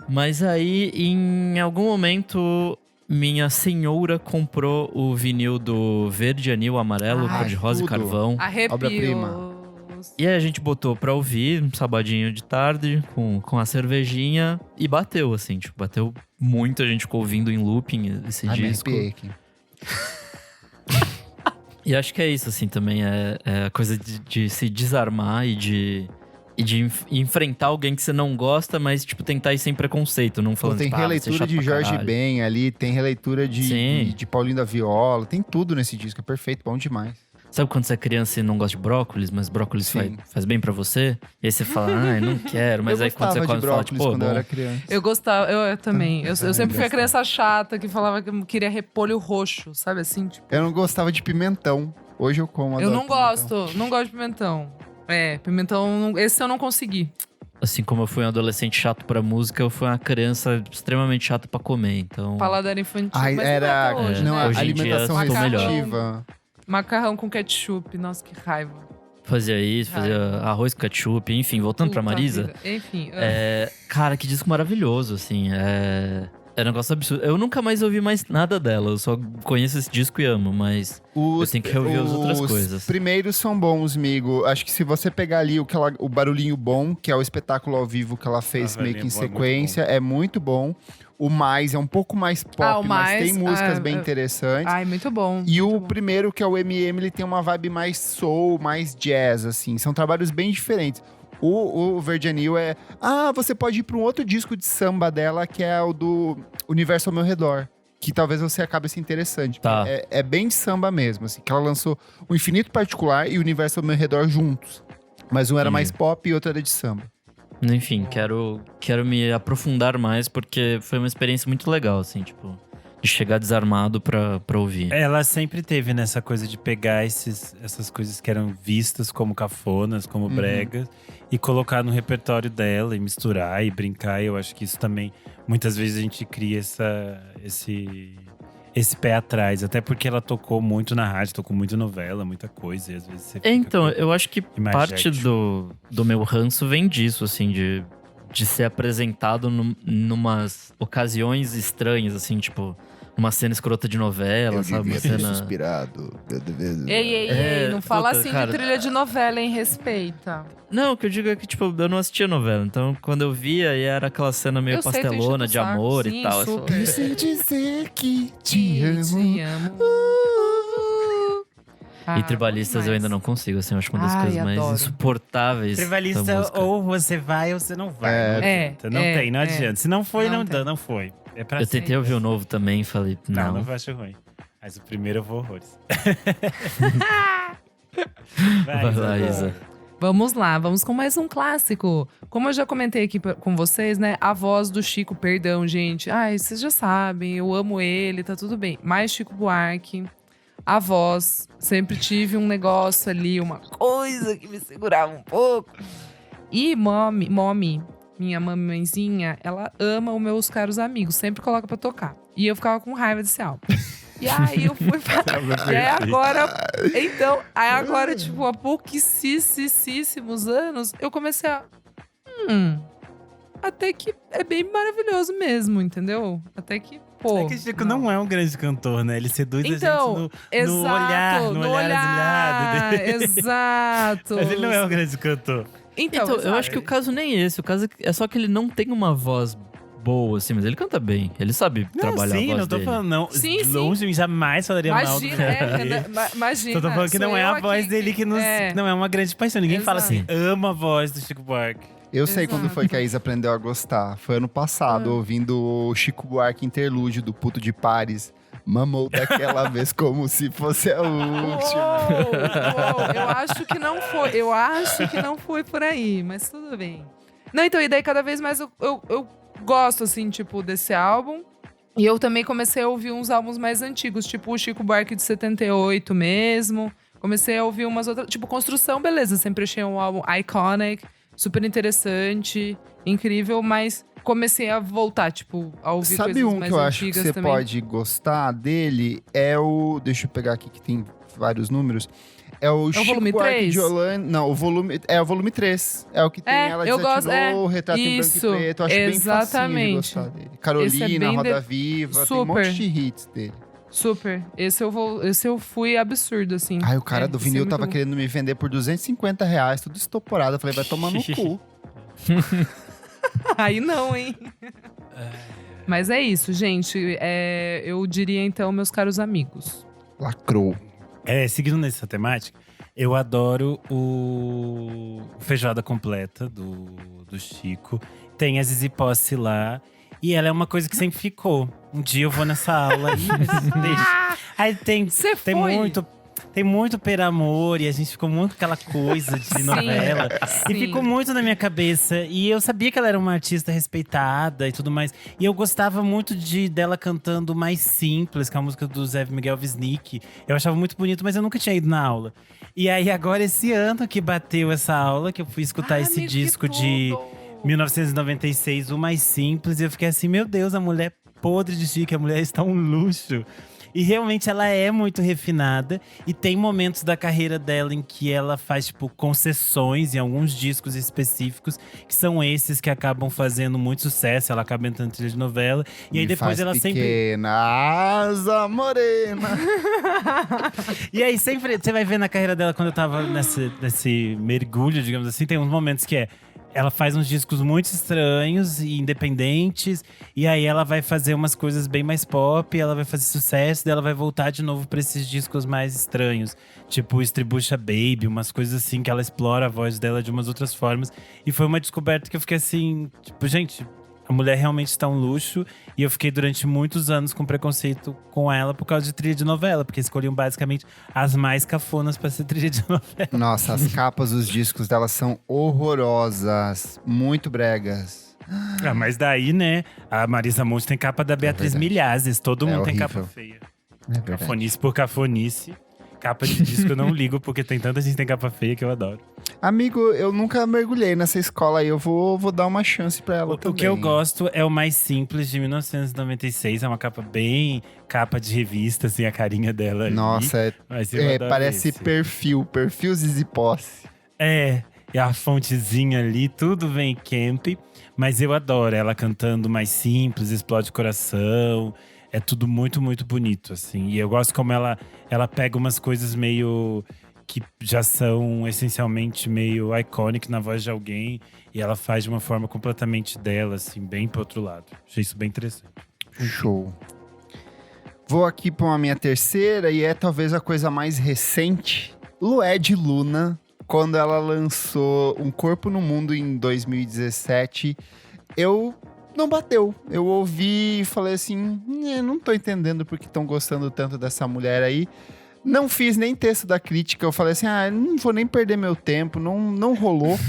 S4: Mas aí, em algum momento, minha senhora comprou o vinil do Verde, Anil, Amarelo,
S2: Ai,
S4: Cor de Rosa e
S1: tudo.
S4: Carvão.
S1: Obra-prima.
S2: Arrepios.
S4: E aí a gente botou pra ouvir, um sabadinho de tarde, com a cervejinha, e bateu, assim, tipo, bateu muito, a gente ficou ouvindo em looping esse
S1: Ai, me
S4: disco.
S1: arrepiei aqui.
S4: E acho que é isso, assim, também, é a coisa de se desarmar e de enfrentar alguém que você não gosta, mas, tipo, tentar ir sem preconceito, não
S1: Pô,
S4: falando,
S1: tem
S4: tipo, você é
S1: releitura
S4: chato
S1: de
S4: pra
S1: Jorge
S4: caralho.
S1: Ben ali, tem releitura
S4: Sim.
S1: de Paulinho da Viola, tem tudo nesse disco, é perfeito, bom demais.
S4: Sabe quando você é criança e não gosta de brócolis, mas brócolis
S1: Sim.
S4: faz bem pra você? E aí você fala, ai, não quero. Mas
S1: eu
S4: aí quando você
S1: gostava
S4: come,
S1: de
S4: você fala,
S1: brócolis
S4: tipo, pô,
S1: quando eu
S4: bom.
S1: era criança.
S2: Eu gostava, eu também. Eu sempre fui a
S1: engraçado.
S2: criança chata que falava que queria repolho roxo, sabe assim? Tipo,
S1: Eu não gostava de pimentão. Hoje eu como.
S2: eu
S1: adoro
S2: não
S1: pimentão.
S2: gosto, não gosto de pimentão. Pimentão, esse eu não consegui.
S4: Assim como eu fui um adolescente chato pra música, eu fui uma criança extremamente chata pra comer, então...
S2: Paladar infantil.
S1: Ai,
S2: mas
S1: era.
S2: não é até hoje,
S1: não,
S2: né?
S4: hoje em dia
S1: alimentação
S4: eu tô melhor.
S1: restritiva.
S2: Macarrão com ketchup, nossa, que raiva.
S4: Fazia isso, fazia arroz com ketchup, enfim, voltando pra
S2: Puta
S4: Marisa.
S2: vida. Enfim.
S4: Cara, que disco maravilhoso, assim, é um negócio absurdo. Eu nunca mais ouvi mais nada dela, eu só conheço esse disco e amo, mas eu tenho que reouvir as outras coisas.
S1: Os primeiros são bons, amigo. Acho que se você pegar ali o Barulhinho Bom, que é o espetáculo ao vivo que ela fez
S3: Ah,
S1: meio que em
S3: Barulhinho Bom é muito
S1: sequência, é muito bom. O Mais é um pouco mais pop,
S2: Ah, o
S1: mas
S2: Mais,
S1: tem músicas
S2: ah,
S1: bem interessantes.
S2: Ai, muito bom.
S1: E
S2: muito
S1: o
S2: bom.
S1: primeiro, que é o M&M, ele tem uma vibe mais soul, mais jazz, assim. São trabalhos bem diferentes. O Verde Anil é... Ah, você pode ir para um outro disco de samba dela, que é o do Universo ao Meu Redor. Que talvez você acabe se interessante.
S4: Tá.
S1: É bem samba mesmo, assim. Que ela lançou o Infinito Particular e o Universo ao Meu Redor juntos. Mas um era mais pop e outro era de samba.
S4: Enfim, quero me aprofundar mais, porque foi uma experiência muito legal, assim, tipo... De chegar desarmado pra ouvir.
S3: Ela sempre teve nessa coisa de pegar essas coisas que eram vistas como cafonas, como bregas, e colocar no repertório dela, e misturar, e brincar. E eu acho que isso também, muitas vezes a gente cria esse pé atrás. Até porque ela tocou muito na rádio, tocou muito novela, muita coisa. E às vezes você fica
S4: Então,
S3: com
S4: eu acho que parte
S3: imagético.
S4: do meu ranço vem disso, assim, de ser apresentado numas ocasiões estranhas, assim, tipo, numa cena escrota de novela, sabe? Uma cena.
S1: suspirado.
S2: Ei, não fala
S4: puta,
S2: assim
S4: cara.
S2: de trilha de novela, hein? Respeita.
S4: Não, o que eu digo é que, tipo, eu não assistia novela. Então, quando eu via, e era aquela cena meio
S2: Eu sei, tô
S4: pastelona
S2: enchendo
S4: de
S2: o saco,
S4: amor
S2: sim,
S4: e tal. eu só-
S2: super.
S1: Deixa eu dizer que te amo.
S2: Te amo.
S4: E Tribalistas eu ainda não consigo, assim, eu acho uma das
S2: Ai,
S4: coisas mais
S2: adoro.
S4: insuportáveis. da
S3: Tribalista,
S4: música.
S3: ou você vai ou você não vai. Não adianta. Não tem, não adianta. Se não foi,
S2: Não
S3: não
S2: tem.
S3: dá, não foi. É pra
S4: Eu tentei
S3: sempre.
S4: ouvir o novo também e falei,
S3: Não,
S4: não.
S3: não acho ruim. Mas o primeiro eu vou horrores.
S4: Vai lá, Isa.
S2: Vamos lá, vamos com mais um clássico. Como eu já comentei aqui com vocês, né? A voz do Chico, perdão, gente. Ai, vocês já sabem, eu amo ele, tá tudo bem. Mas Chico Buarque, a voz. Sempre tive um negócio ali, uma coisa que me segurava um pouco. E Mommy, minha mamãezinha, ela ama os meus caros amigos. Sempre coloca pra tocar. E eu ficava com raiva desse álbum. E aí eu fui pra... E aí agora... Então, aí agora, tipo, há pouquíssimos anos, eu comecei a... Até que é bem maravilhoso mesmo, entendeu? Até que, pô...
S3: É que o Chico não é um grande cantor, né? Ele seduz
S2: Então,
S3: a gente no olhar azinhado dele.
S2: Exato.
S3: Mas ele não é um grande cantor.
S4: Então, eu acho que o caso nem é esse. O caso é só que ele não tem uma voz boa, assim, mas ele canta bem. Ele sabe trabalhar
S3: sim,
S4: a voz
S3: não tô
S4: dele.
S3: falando, não.
S2: Sim, sim.
S3: Longe de mim, jamais falaria mal do
S2: Imagina, imagina.
S3: Só tô falando que
S2: sou
S3: não é
S2: eu
S3: a voz
S2: aqui
S3: dele que nos, não é uma grande paixão. Ninguém fala
S2: Exato.
S3: assim, ama a voz do Chico Buarque.
S1: Eu sei quando
S2: Exato.
S1: foi que a Isa aprendeu a gostar. Foi ano passado, ouvindo o Chico Buarque interlúdio do Puto de Paris. Mamou daquela vez como se fosse a última.
S2: Uou, eu acho que não foi. Eu acho que não foi por aí, mas tudo bem. Não, então, e daí cada vez mais eu gosto, assim, tipo, desse álbum. E eu também comecei a ouvir uns álbuns mais antigos, tipo o Chico Buarque de 78 mesmo. Comecei a ouvir umas outras. Tipo, Construção, beleza. Sempre achei um álbum iconic, super interessante, incrível, mas comecei a voltar, tipo, a ouvir
S1: Sabe
S2: coisas
S1: um
S2: mais
S1: que eu acho que
S2: antigas
S1: você
S2: também.
S1: pode gostar dele? É o. Deixa eu pegar aqui que tem vários números. É o Chico
S2: volume
S1: Buarque
S2: 3?
S1: de Holanda. Não, o volume 3. É o que tem ela
S2: eu
S1: desativou,
S2: gosto,
S1: o retrato em branco
S2: isso,
S1: e preto. Eu acho bem facinho de
S2: exatamente.
S1: gostar dele.
S2: Esse é
S1: Carolina,
S2: bem
S1: Roda Viva, tem um
S2: super.
S1: monte de hits dele.
S2: Super. Esse eu fui absurdo, assim.
S1: Ai, o cara do
S2: esse é
S1: vinil
S2: muito
S1: tava
S2: bom.
S1: querendo me vender por R$250, tudo estoporado. Eu falei, vai tomar no cu.
S2: Aí não, hein? Mas é isso, gente. Eu diria, então, meus caros amigos.
S1: Lacrou.
S3: Seguindo nessa temática, eu adoro o Feijoada Completa do Chico. Tem a Zizi Posse lá. E ela é uma coisa que sempre ficou. Um dia eu vou nessa aula e deixa. Aí tem muito per amor e a gente ficou muito com aquela coisa de novela.
S2: sim.
S3: E ficou muito na minha cabeça. E eu sabia que ela era uma artista respeitada e tudo mais. E eu gostava muito dela cantando Mais Simples, que é a música do Zé Miguel Wisnik. Eu achava muito bonito, mas eu nunca tinha ido na aula. E aí agora esse ano que bateu essa aula, que eu fui escutar esse
S2: amigo, que
S3: disco de
S2: tudo!
S3: 1996, o Mais Simples. E eu fiquei assim, meu Deus, a mulher podre de chique, a mulher está um luxo. E realmente ela é muito refinada. E tem momentos da carreira dela em que ela faz, tipo, concessões em alguns discos específicos, que são esses que acabam fazendo muito sucesso. Ela acaba entrando em trilha de novela. E aí
S1: Me
S3: depois
S1: faz
S3: ela sempre.
S1: pequena asa morena.
S3: E aí sempre você vai ver na carreira dela, quando eu tava nesse mergulho, digamos assim, tem uns momentos que ela faz uns discos muito estranhos e independentes, e aí ela vai fazer umas coisas bem mais pop, ela vai fazer sucesso, daí ela vai voltar de novo pra esses discos mais estranhos, tipo Estribucha Baby, umas coisas assim que ela explora a voz dela de umas outras formas. E foi uma descoberta que eu fiquei assim, tipo, gente, a mulher realmente está um luxo. E eu fiquei durante muitos anos com preconceito com ela por causa de trilha de novela, porque escolhiam basicamente as mais cafonas pra ser trilha de novela.
S1: Nossa, as capas dos discos dela são horrorosas. Muito bregas.
S3: Ah, mas daí, né, a Marisa Monte tem capa da Beatriz
S1: verdade.
S3: Milhazes. Todo mundo tem
S1: horrível.
S3: capa feia.
S1: É verdade.
S3: Cafonice por cafonice. Capa de disco eu não ligo, porque tem tanta gente que tem capa feia que eu adoro.
S1: Amigo, eu nunca mergulhei nessa escola aí. Eu vou dar uma chance pra ela
S3: O
S1: também.
S3: que eu gosto é o Mais Simples, de 1996. É uma capa bem capa de revista, assim, a carinha dela ali.
S1: Nossa,
S3: Mas eu adoro
S1: parece
S3: esse.
S1: perfil Zizi Posse.
S3: E a fontezinha ali, tudo vem camp. Mas eu adoro ela cantando Mais Simples, Explode Coração. É tudo muito, muito bonito, assim. E eu gosto como ela pega umas coisas meio… que já são essencialmente meio iconic na voz de alguém. E ela faz de uma forma completamente dela, assim, bem pro outro lado. Achei isso bem interessante.
S1: Show. Vou aqui pra uma minha terceira, e é talvez a coisa mais recente. Lued Luna, quando ela lançou Um Corpo no Mundo em 2017, não bateu. Eu ouvi e falei assim, não tô entendendo por que estão gostando tanto dessa mulher aí. Não fiz nem texto da crítica, eu falei assim, não vou nem perder meu tempo, não rolou.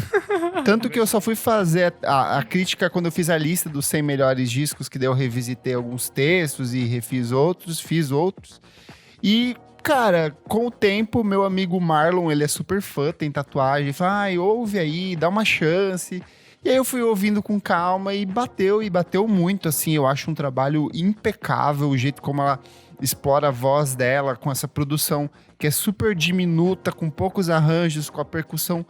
S1: Tanto que eu só fui fazer a crítica quando eu fiz a lista dos 100 melhores discos, que daí eu revisitei alguns textos e refiz outros, fiz outros. E, cara, com o tempo, meu amigo Marlon, ele é super fã, tem tatuagem, fala, ouve aí, dá uma chance. E aí eu fui ouvindo com calma e bateu muito, assim. Eu acho um trabalho impecável, o jeito como ela explora a voz dela, com essa produção que é super diminuta, com poucos arranjos, com a percussão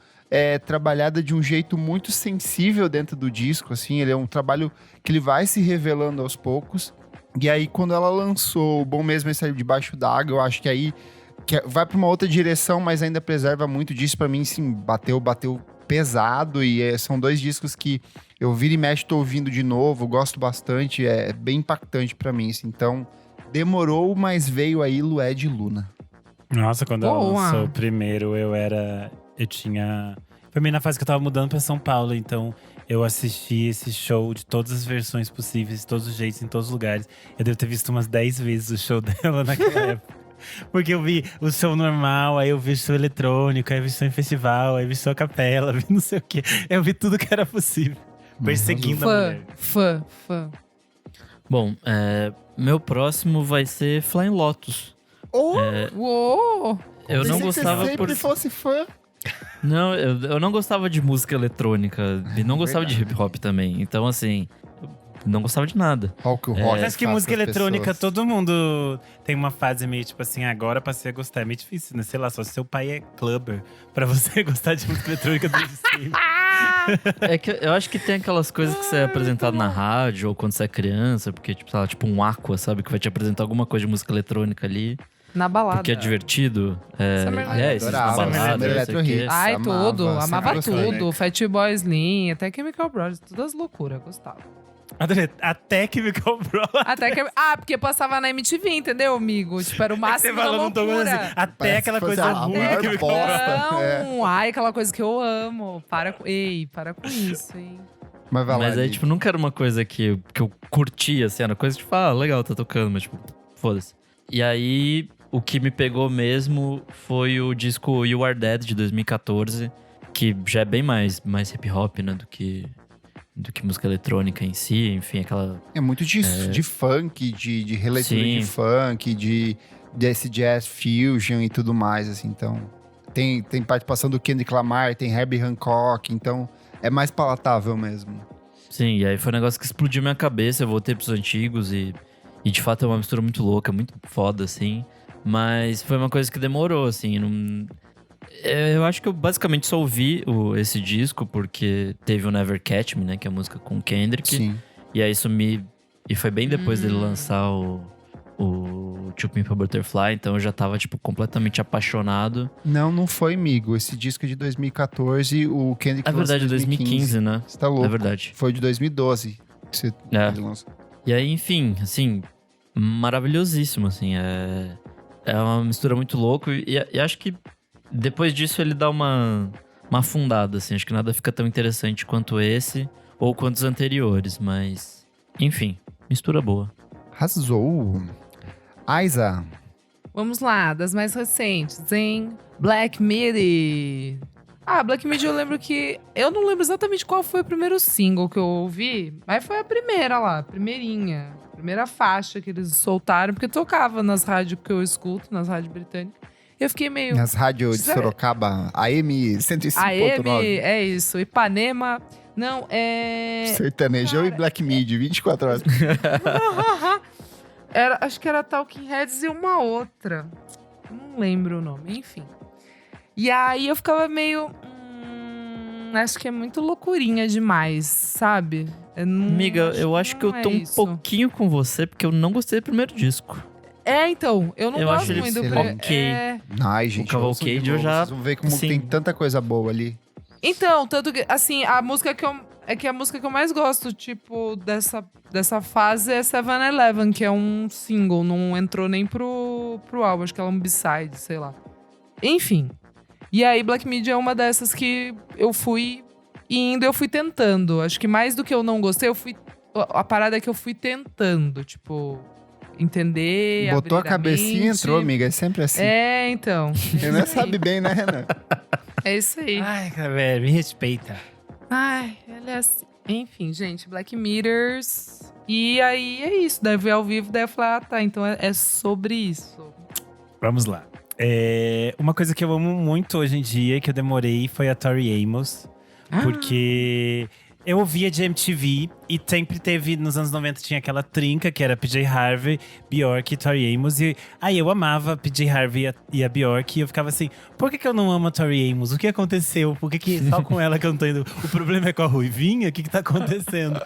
S1: trabalhada de um jeito muito sensível dentro do disco, assim. Ele é um trabalho que ele vai se revelando aos poucos. E aí, quando ela lançou O Bom Mesmo é Sair Debaixo d'Água, eu acho que aí vai para uma outra direção, mas ainda preserva muito disso. Pra mim, sim, bateu pesado, e são dois discos que Eu viro e mexe, tô ouvindo de novo, gosto bastante, é bem impactante pra mim, assim. Então, demorou, mas veio aí Lué de Luna.
S3: Nossa, quando ela
S2: Boa.
S3: lançou o primeiro, eu tinha… Foi meio na fase que eu tava mudando pra São Paulo, então eu assisti esse show de todas as versões possíveis, de todos os jeitos, em todos os lugares. Eu devo ter visto umas 10 vezes o show dela naquela época. Porque eu vi o show normal, aí eu vi o show eletrônico, aí eu vi o show em festival, aí eu vi o show a capela, vi não sei o quê. Eu vi tudo que era possível. Perseguindo a mulher.
S2: Fã.
S4: Bom, meu próximo vai ser Flying Lotus.
S2: Uou!
S4: Eu não
S1: Pensei que
S4: gostava
S1: você sempre
S4: por…
S1: fosse fã.
S4: Não, eu não gostava de música eletrônica e não gostava de hip hop também. Então, assim, eu não gostava de nada.
S1: Rock, rock.
S3: Mas que
S1: faz
S3: música
S1: pras
S3: eletrônica,
S1: pessoas.
S3: todo mundo tem uma fase meio tipo assim, agora passei a gostar. É meio difícil, né? Sei lá, só se seu pai é clubber pra você gostar de música eletrônica desde sempre.
S4: É que eu acho que tem aquelas coisas que você é apresentado na rádio ou quando você é criança, porque, tipo, sei lá, tipo um Aqua, sabe? Que vai te apresentar alguma coisa de música eletrônica ali,
S2: Na balada.
S4: porque é divertido.
S2: Summer
S4: Esses na
S1: Adorava,
S4: balada,
S1: Summer
S4: não sei
S1: Electro
S4: o quê.
S1: Hits.
S2: Ai, tudo. Amava
S1: sempre gostei.
S2: tudo. Fat Boy Slim, até Chemical Brothers. Todas loucuras, gostava.
S3: Adorei. Até que me comprou.
S2: Até que… porque passava na MTV, entendeu, amigo? Tipo, era o
S3: Você
S2: máximo da
S3: fala, não tô
S2: loucura.
S3: assim, até
S1: Parece
S3: aquela
S1: que fosse
S3: coisa
S1: a
S3: ruim
S1: maior
S3: que me
S1: bosta.
S3: comprou.
S2: Não, ai, aquela coisa que eu amo. Para com isso, hein?
S1: Mas vai lá,
S4: Mas aí,
S1: Liv.
S4: tipo, nunca era uma coisa que eu curtia, assim. Era coisa tipo, legal, tá tocando, mas tipo, foda-se. E aí, o que me pegou mesmo foi o disco You Are Dead, de 2014. Que já é bem mais hip hop, né, do que música eletrônica em si. Enfim, aquela…
S1: É muito de funk, de releitura
S4: Sim.
S1: de funk, desse jazz fusion e tudo mais, assim. Então, tem participação do Kendrick Lamar, tem Herbie Hancock, então é mais palatável mesmo.
S4: Sim, e aí foi um negócio que explodiu minha cabeça. Eu voltei pros antigos e de fato é uma mistura muito louca, muito foda, assim. Mas foi uma coisa que demorou, assim. Eu acho que eu basicamente só ouvi esse disco porque teve o Never Catch Me, né? Que é a música com o Kendrick.
S1: Sim.
S4: E aí E foi bem depois dele lançar o To Pimp a Butterfly. Então eu já tava, tipo, completamente apaixonado.
S1: Não foi, amigo. Esse disco é de 2014, o Kendrick
S4: É verdade,
S1: lançou em
S4: 2015, né?
S1: Você tá louco.
S4: É verdade.
S1: Foi de 2012 que você ele lançou.
S4: E aí, enfim, assim, maravilhosíssimo, assim. É uma mistura muito louca. E acho que depois disso ele dá uma afundada, assim. Acho que nada fica tão interessante quanto esse ou quanto os anteriores. Mas, enfim, mistura boa.
S1: Arrasou. Aiza.
S2: Vamos lá, das mais recentes, hein? Black Midi. Black Midi eu lembro que… Eu não lembro exatamente qual foi o primeiro single que eu ouvi, mas foi a primeira lá, primeirinha. Primeira faixa que eles soltaram, porque tocava nas rádios que eu escuto, nas rádios britânicas. Eu fiquei meio…
S1: Nas rádios de
S2: Sério?
S1: Sorocaba, AM 105.9.
S2: AM, é isso, Ipanema… Não, é…
S1: Sertanejão e
S2: Cara,
S1: Black Mid, 24 horas.
S2: Acho que era Talking Heads e uma outra. Não lembro o nome, enfim. E aí eu ficava meio… acho que é muito loucurinha demais, sabe?
S4: Amiga, eu acho que eu tô um pouquinho com você, porque eu não gostei do primeiro disco.
S2: Então, eu não
S4: Eu
S2: gosto
S4: acho ele
S2: muito do
S1: excelente.
S4: ok.
S1: Ai, gente,
S4: O Cavalcade
S1: ouçam de
S4: eu
S1: novo,
S4: já-
S1: Vocês vão ver como
S4: sim.
S1: tem tanta coisa boa ali.
S2: Então, tanto que, assim, a música que eu… É que a música que eu mais gosto, tipo, dessa fase é 7-Eleven, que é um single, não entrou nem pro álbum, acho que ela é um B-side, sei lá. Enfim. E aí, Black Midi é uma dessas que eu fui indo, eu fui tentando. Acho que mais do que eu não gostei, a parada é que eu fui tentando, tipo, entender,
S1: Botou a
S2: abrir
S1: cabecinha e
S2: mente.
S1: entrou, amiga. É sempre assim.
S2: É, então.
S1: Renan sabe bem, né, Renan?
S2: É isso aí.
S3: Ai, cara, velho, me respeita.
S2: Ai, ele é assim. Enfim, gente, Black Meters. E aí é isso. Daí eu vi ao vivo, daí eu falei, tá, então é sobre isso.
S3: Vamos lá. Uma coisa que eu amo muito hoje em dia, que eu demorei, foi a Tori Amos. Porque eu ouvia de MTV e sempre teve, nos anos 90, tinha aquela trinca que era PJ Harvey, Bjork e Tori Amos. E aí eu amava PJ Harvey e a Bjork. E eu ficava assim, por que eu não amo a Tori Amos? O que aconteceu? Por que só com ela que eu não tô indo? O problema é com a Ruivinha? O que tá acontecendo?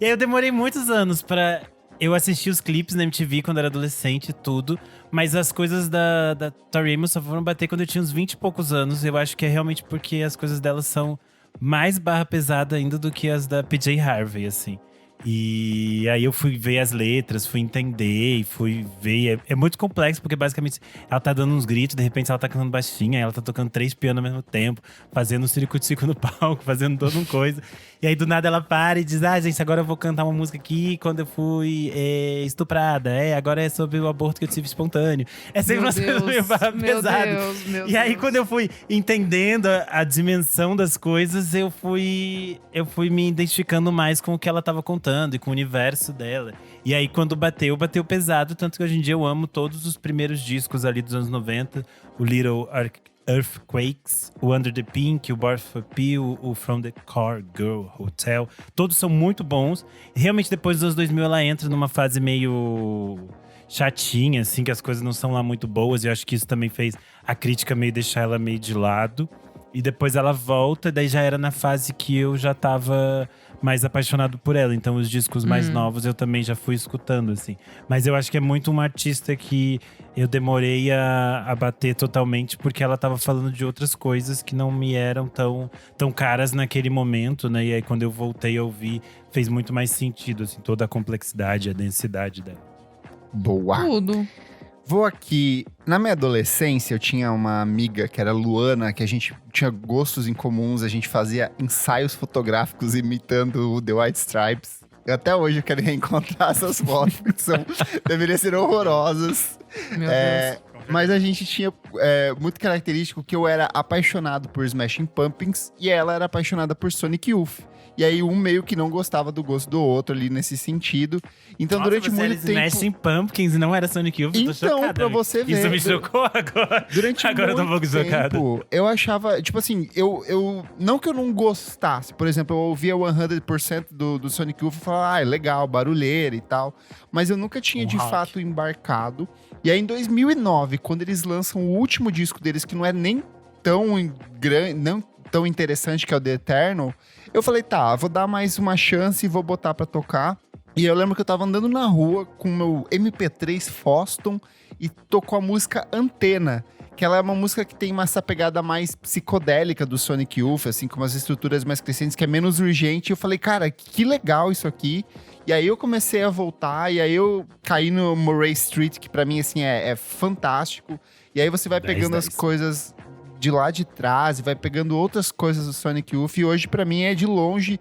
S3: E aí eu demorei muitos anos pra… Eu assisti os clipes na MTV quando era adolescente e tudo. Mas as coisas da Tori Amos só foram bater quando eu tinha uns 20 e poucos anos. Eu acho que é realmente porque as coisas dela são mais barra pesada ainda do que as da PJ Harvey, assim. E aí eu fui ver as letras, fui entender e fui ver. É muito complexo, porque basicamente ela tá dando uns gritos, de repente ela tá cantando baixinho, aí ela tá tocando 3 pianos ao mesmo tempo, fazendo um circo-tico no palco, fazendo toda uma coisa. E aí do nada ela para e diz: gente, agora eu vou cantar uma música aqui quando eu fui estuprada. Agora é sobre o aborto que eu tive espontâneo. É sempre uma coisa meio pesada. E aí quando eu fui entendendo a dimensão das coisas, eu fui me identificando mais com o que ela tava contando e com o universo dela. E aí quando bateu pesado. Tanto que hoje em dia eu amo todos os primeiros discos ali dos anos 90. O Little Earthquakes, o Under the Pink, o Birth of a Pill, o From the Car Girl Hotel. Todos são muito bons. Realmente depois dos anos 2000 ela entra numa fase meio chatinha, assim, que as coisas não são lá muito boas. E eu acho que isso também fez a crítica meio deixar ela meio de lado. E depois ela volta, daí já era na fase que eu já tava mais apaixonado por ela. Então os discos mais novos eu também já fui escutando, assim. Mas eu acho que é muito uma artista que eu demorei a bater totalmente, porque ela tava falando de outras coisas que não me eram tão caras naquele momento, né? E aí quando eu voltei a ouvir, fez muito mais sentido, assim, toda a complexidade, a densidade dela.
S1: Boa!
S2: Tudo.
S1: Vou aqui. Na minha adolescência, eu tinha uma amiga que era Luana, que a gente tinha gostos em comuns, a gente fazia ensaios fotográficos imitando o The White Stripes. Até hoje eu quero reencontrar essas fotos, que deveriam ser horrorosas.
S2: Meu Deus.
S1: Mas a gente tinha muito característico que eu era apaixonado por Smashing Pumpkins e ela era apaixonada por Sonic Youth. E aí um meio que não gostava do gosto do outro ali nesse sentido. Então durante muito tempo…
S3: Smashing Pumpkins e não era Sonic Youth, eu tô
S1: então,
S3: chocada,
S1: pra você ver…
S3: Isso me chocou agora.
S1: Durante
S3: agora eu tô um pouco chocado.
S1: tempo, eu achava… Tipo assim, eu… Não que eu não gostasse. Por exemplo, eu ouvia 100% do Sonic Youth e falava… legal, barulheira e tal. Mas eu nunca tinha de fato embarcado. E aí em 2009, quando eles lançam o último disco deles, que não é nem tão grande… Não tão interessante, que é o The Eternal… Eu falei, tá, vou dar mais uma chance e vou botar pra tocar. E eu lembro que eu tava andando na rua com o meu MP3 Foston e tocou a música Antena, que ela é uma música que tem essa pegada mais psicodélica do Sonic Youth, assim, com umas estruturas mais crescentes, que é menos urgente. E eu falei, cara, que legal isso aqui. E aí eu comecei a voltar, e aí eu caí no Murray Street, que pra mim, assim, é fantástico. E aí você vai pegando as coisas de lá de trás e vai pegando outras coisas do Sonic Youth. E hoje, pra mim, é de longe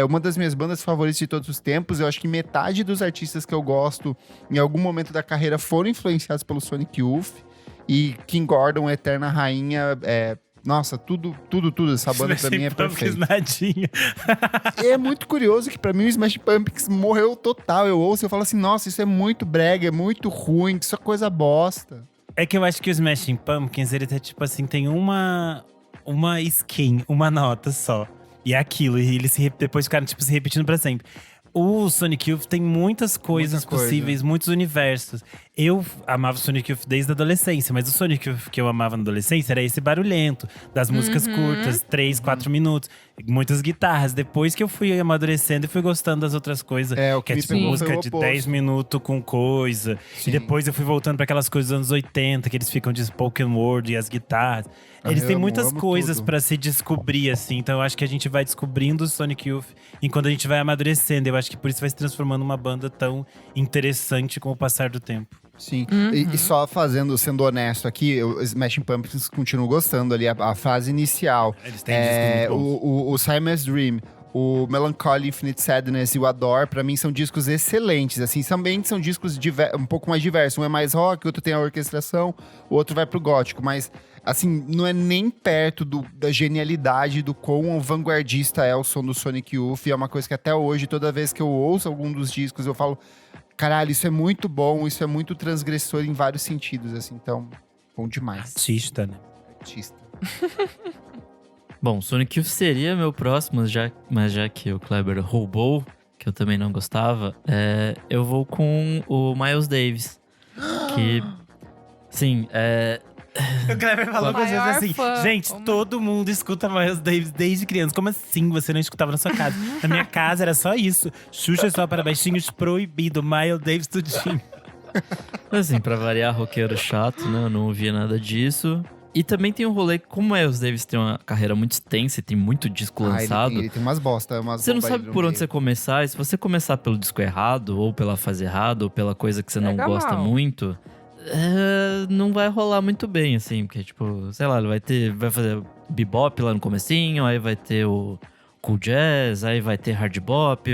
S1: uma das minhas bandas favoritas de todos os tempos. Eu acho que metade dos artistas que eu gosto, em algum momento da carreira, foram influenciados pelo Sonic Youth. E King Gordon, Eterna Rainha, nossa, tudo. Essa banda pra mim é perfeita.
S3: Nadinha.
S1: É muito curioso que pra mim o Smash Pumpkins morreu total. Eu ouço e eu falo assim, nossa, isso é muito brega, é muito ruim, isso é coisa bosta.
S3: É que eu acho que o Smashing Pumpkins, ele tá tipo assim, tem uma skin, uma nota só. E é aquilo, e eles depois ficaram tipo se repetindo pra sempre. O Sonic Youth tem muitas coisas possíveis, muitos universos. Eu amava o Sonic Youth desde a adolescência, mas o Sonic Youth que eu amava na adolescência era esse barulhento, das músicas curtas, 3, 4 minutos, muitas guitarras. Depois que eu fui amadurecendo e fui gostando das outras coisas,
S1: o
S3: que é
S1: me
S3: tipo
S1: pegou
S3: música
S1: foi o
S3: de
S1: oposto.
S3: 10 minutos com coisa.
S1: Sim.
S3: E depois eu fui voltando para aquelas coisas dos anos 80, que eles ficam de spoken word e as guitarras. Eles têm muitas coisas
S1: tudo.
S3: pra se descobrir, assim. Então eu acho que a gente vai descobrindo o Sonic Youth enquanto a gente vai amadurecendo. Eu acho que por isso vai se transformando numa banda tão interessante com o passar do tempo.
S1: Sim, e só sendo honesto aqui, o Smashing Pumpkins continuo gostando ali, a fase inicial.
S3: Eles têm discos muito bons.
S1: O Siamese Dream, o Melancholy Infinite Sadness e o Adore, pra mim são discos excelentes, assim, também são discos um pouco mais diversos. Um é mais rock, o outro tem a orquestração, o outro vai pro gótico, mas assim, não é nem perto da genialidade do quão vanguardista é o som do Sonic Youth. E é uma coisa que até hoje, toda vez que eu ouço algum dos discos, eu falo, caralho, isso é muito bom, isso é muito transgressor em vários sentidos, assim, então, bom demais.
S3: Artista, né?
S1: Artista.
S4: Bom, Sonic Youth seria meu próximo, mas já que o Kleber roubou, que eu também não gostava, eu vou com o Miles Davis. Que, sim,
S3: O Kleber falou coisas
S2: Maior
S3: assim,
S2: fã.
S3: gente, todo mundo escuta Miles Davis desde criança. Como assim você não escutava na sua casa? Na minha casa era só isso. Xuxa só para baixinhos, proibido. Miles Davis tudinho.
S4: assim, pra variar, roqueiro chato, né? Eu não ouvia nada disso. E também tem um rolê, como o Miles Davis tem uma carreira muito extensa e tem muito disco lançado.
S1: Ele tem umas bosta, umas
S4: Você não
S1: bomba aí
S4: sabe
S1: no
S4: por onde
S1: meio.
S4: você começar. E se você começar pelo disco errado, ou pela fase errada, ou pela coisa que você não
S2: Pega
S4: gosta
S2: mal.
S4: muito, não vai rolar muito bem, assim. Porque, tipo, sei lá, ele vai fazer bebop lá no comecinho, aí vai ter o cool jazz, aí vai ter hard bop,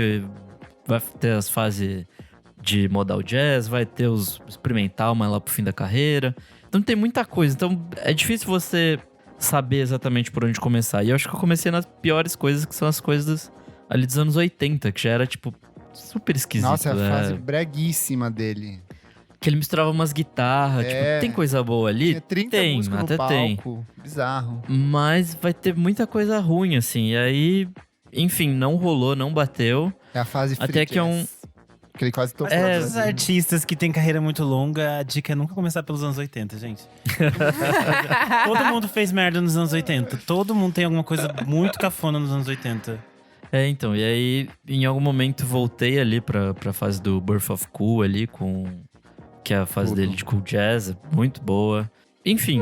S4: vai ter as fases de modal jazz, vai ter os experimental mais lá pro fim da carreira. Então tem muita coisa. Então é difícil você saber exatamente por onde começar. E eu acho que eu comecei nas piores coisas, que são as coisas ali dos anos 80, que já era, tipo, super esquisito.
S1: Nossa, é a
S4: né?
S1: fase breguíssima dele.
S4: Que ele misturava umas guitarras.
S1: É.
S4: Tipo, tem coisa boa ali?
S1: Tinha 30
S4: tem,
S1: músicas
S4: até
S1: no
S4: tem.
S1: palco. Bizarro.
S4: Mas vai ter muita coisa ruim, assim. E aí, enfim, não rolou, não bateu.
S1: É a fase free
S4: Até que é um-
S1: jazz. Que ele quase tocou.
S3: É,
S1: no
S3: os
S1: Brasil.
S3: artistas que têm carreira muito longa, a dica é nunca começar pelos anos 80, gente. Todo mundo fez merda nos anos 80. Todo mundo tem alguma coisa muito cafona nos anos 80.
S4: Então, e aí, em algum momento, voltei ali pra fase do Birth of Cool ali, que é a fase
S1: Tudo.
S4: dele de cool jazz, muito boa. Enfim,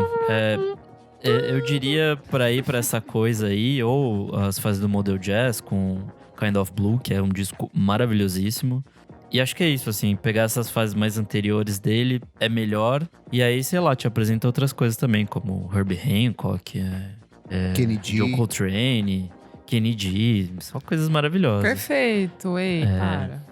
S4: eu diria pra ir pra essa coisa aí, ou as fases do Model Jazz com Kind of Blue, que é um disco maravilhosíssimo. E acho que é isso, assim, pegar essas fases mais anteriores dele é melhor. E aí, sei lá, te apresenta outras coisas também, como Herbie Hancock,
S1: Kenny G.
S4: Joe Coltrane, Kenny G, só coisas maravilhosas.
S2: Perfeito, ei, para.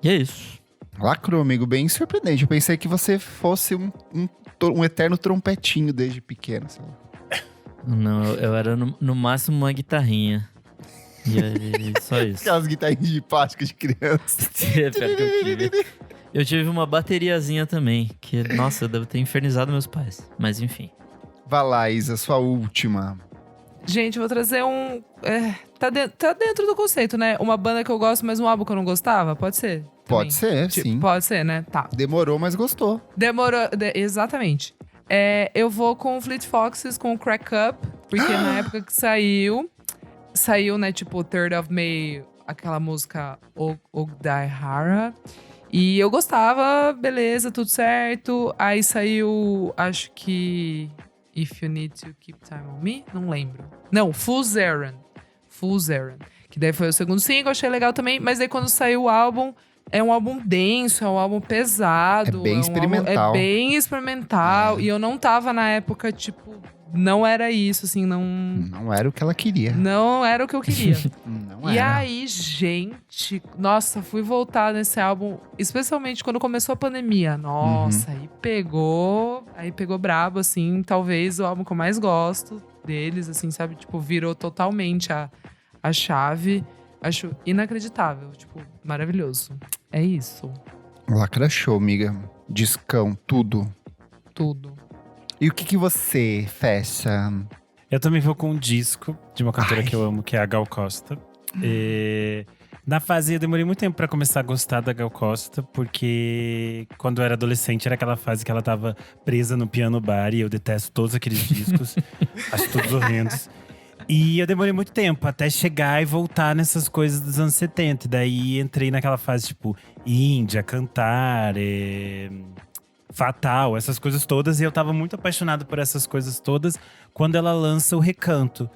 S4: E é isso.
S1: Lacrou, amigo, bem surpreendente. Eu pensei que você fosse um eterno trompetinho desde pequeno. Sei lá.
S4: Não, eu era no máximo uma guitarrinha. E aí, só isso.
S1: Aquelas guitarrinhas de plástico de criança.
S4: É, pior que eu tive. Eu tive uma bateriazinha também, que, nossa, eu devo ter infernizado meus pais. Mas enfim.
S1: Vai lá, Isa, sua última.
S2: Gente, eu vou trazer um. Tá dentro do conceito, né? Uma banda que eu gosto, mas um álbum que eu não gostava? Pode ser?
S1: Pode ser,
S2: Tipo,
S1: sim.
S2: Pode ser, né? Tá.
S1: Demorou, mas gostou.
S2: Demorou. Exatamente. Eu vou com o Fleet Foxes, com o Crack Up, porque na época que saiu, né, tipo, 3rd of May, aquela música Ogdahara. E eu gostava, beleza, tudo certo. Aí saiu, acho que If You Need to Keep Time on Me, não lembro. Não, Fool's Errand. Que daí foi o segundo single, achei legal também. Mas aí quando saiu o álbum, é um álbum denso, é um álbum pesado.
S1: É bem
S2: um
S1: experimental.
S2: álbum, é bem experimental. E eu não tava na época, tipo, não era isso, assim,
S1: Não era o que ela queria.
S2: não era o que eu queria.
S1: Não
S2: E
S1: era.
S2: aí, gente, nossa, fui voltar nesse álbum, especialmente quando começou a pandemia. Nossa, aí pegou brabo, assim, talvez o álbum que eu mais gosto deles, assim, sabe? Tipo, virou totalmente a chave. Acho inacreditável, tipo, maravilhoso. É isso,
S1: Lacra show, amiga. Discão, tudo.
S2: tudo.
S1: E o que você fecha?
S3: Eu também vou com um disco de uma cantora que eu amo, que é a Gal Costa. Na fase, eu demorei muito tempo pra começar a gostar da Gal Costa, porque quando eu era adolescente era aquela fase que ela tava presa no piano bar, e eu detesto todos aqueles discos. Acho todos horrendos. E eu demorei muito tempo até chegar e voltar nessas coisas dos anos 70. E daí entrei naquela fase, tipo, Índia, Cantar, Fatal, essas coisas todas. E eu tava muito apaixonado por essas coisas todas quando ela lança o Recanto.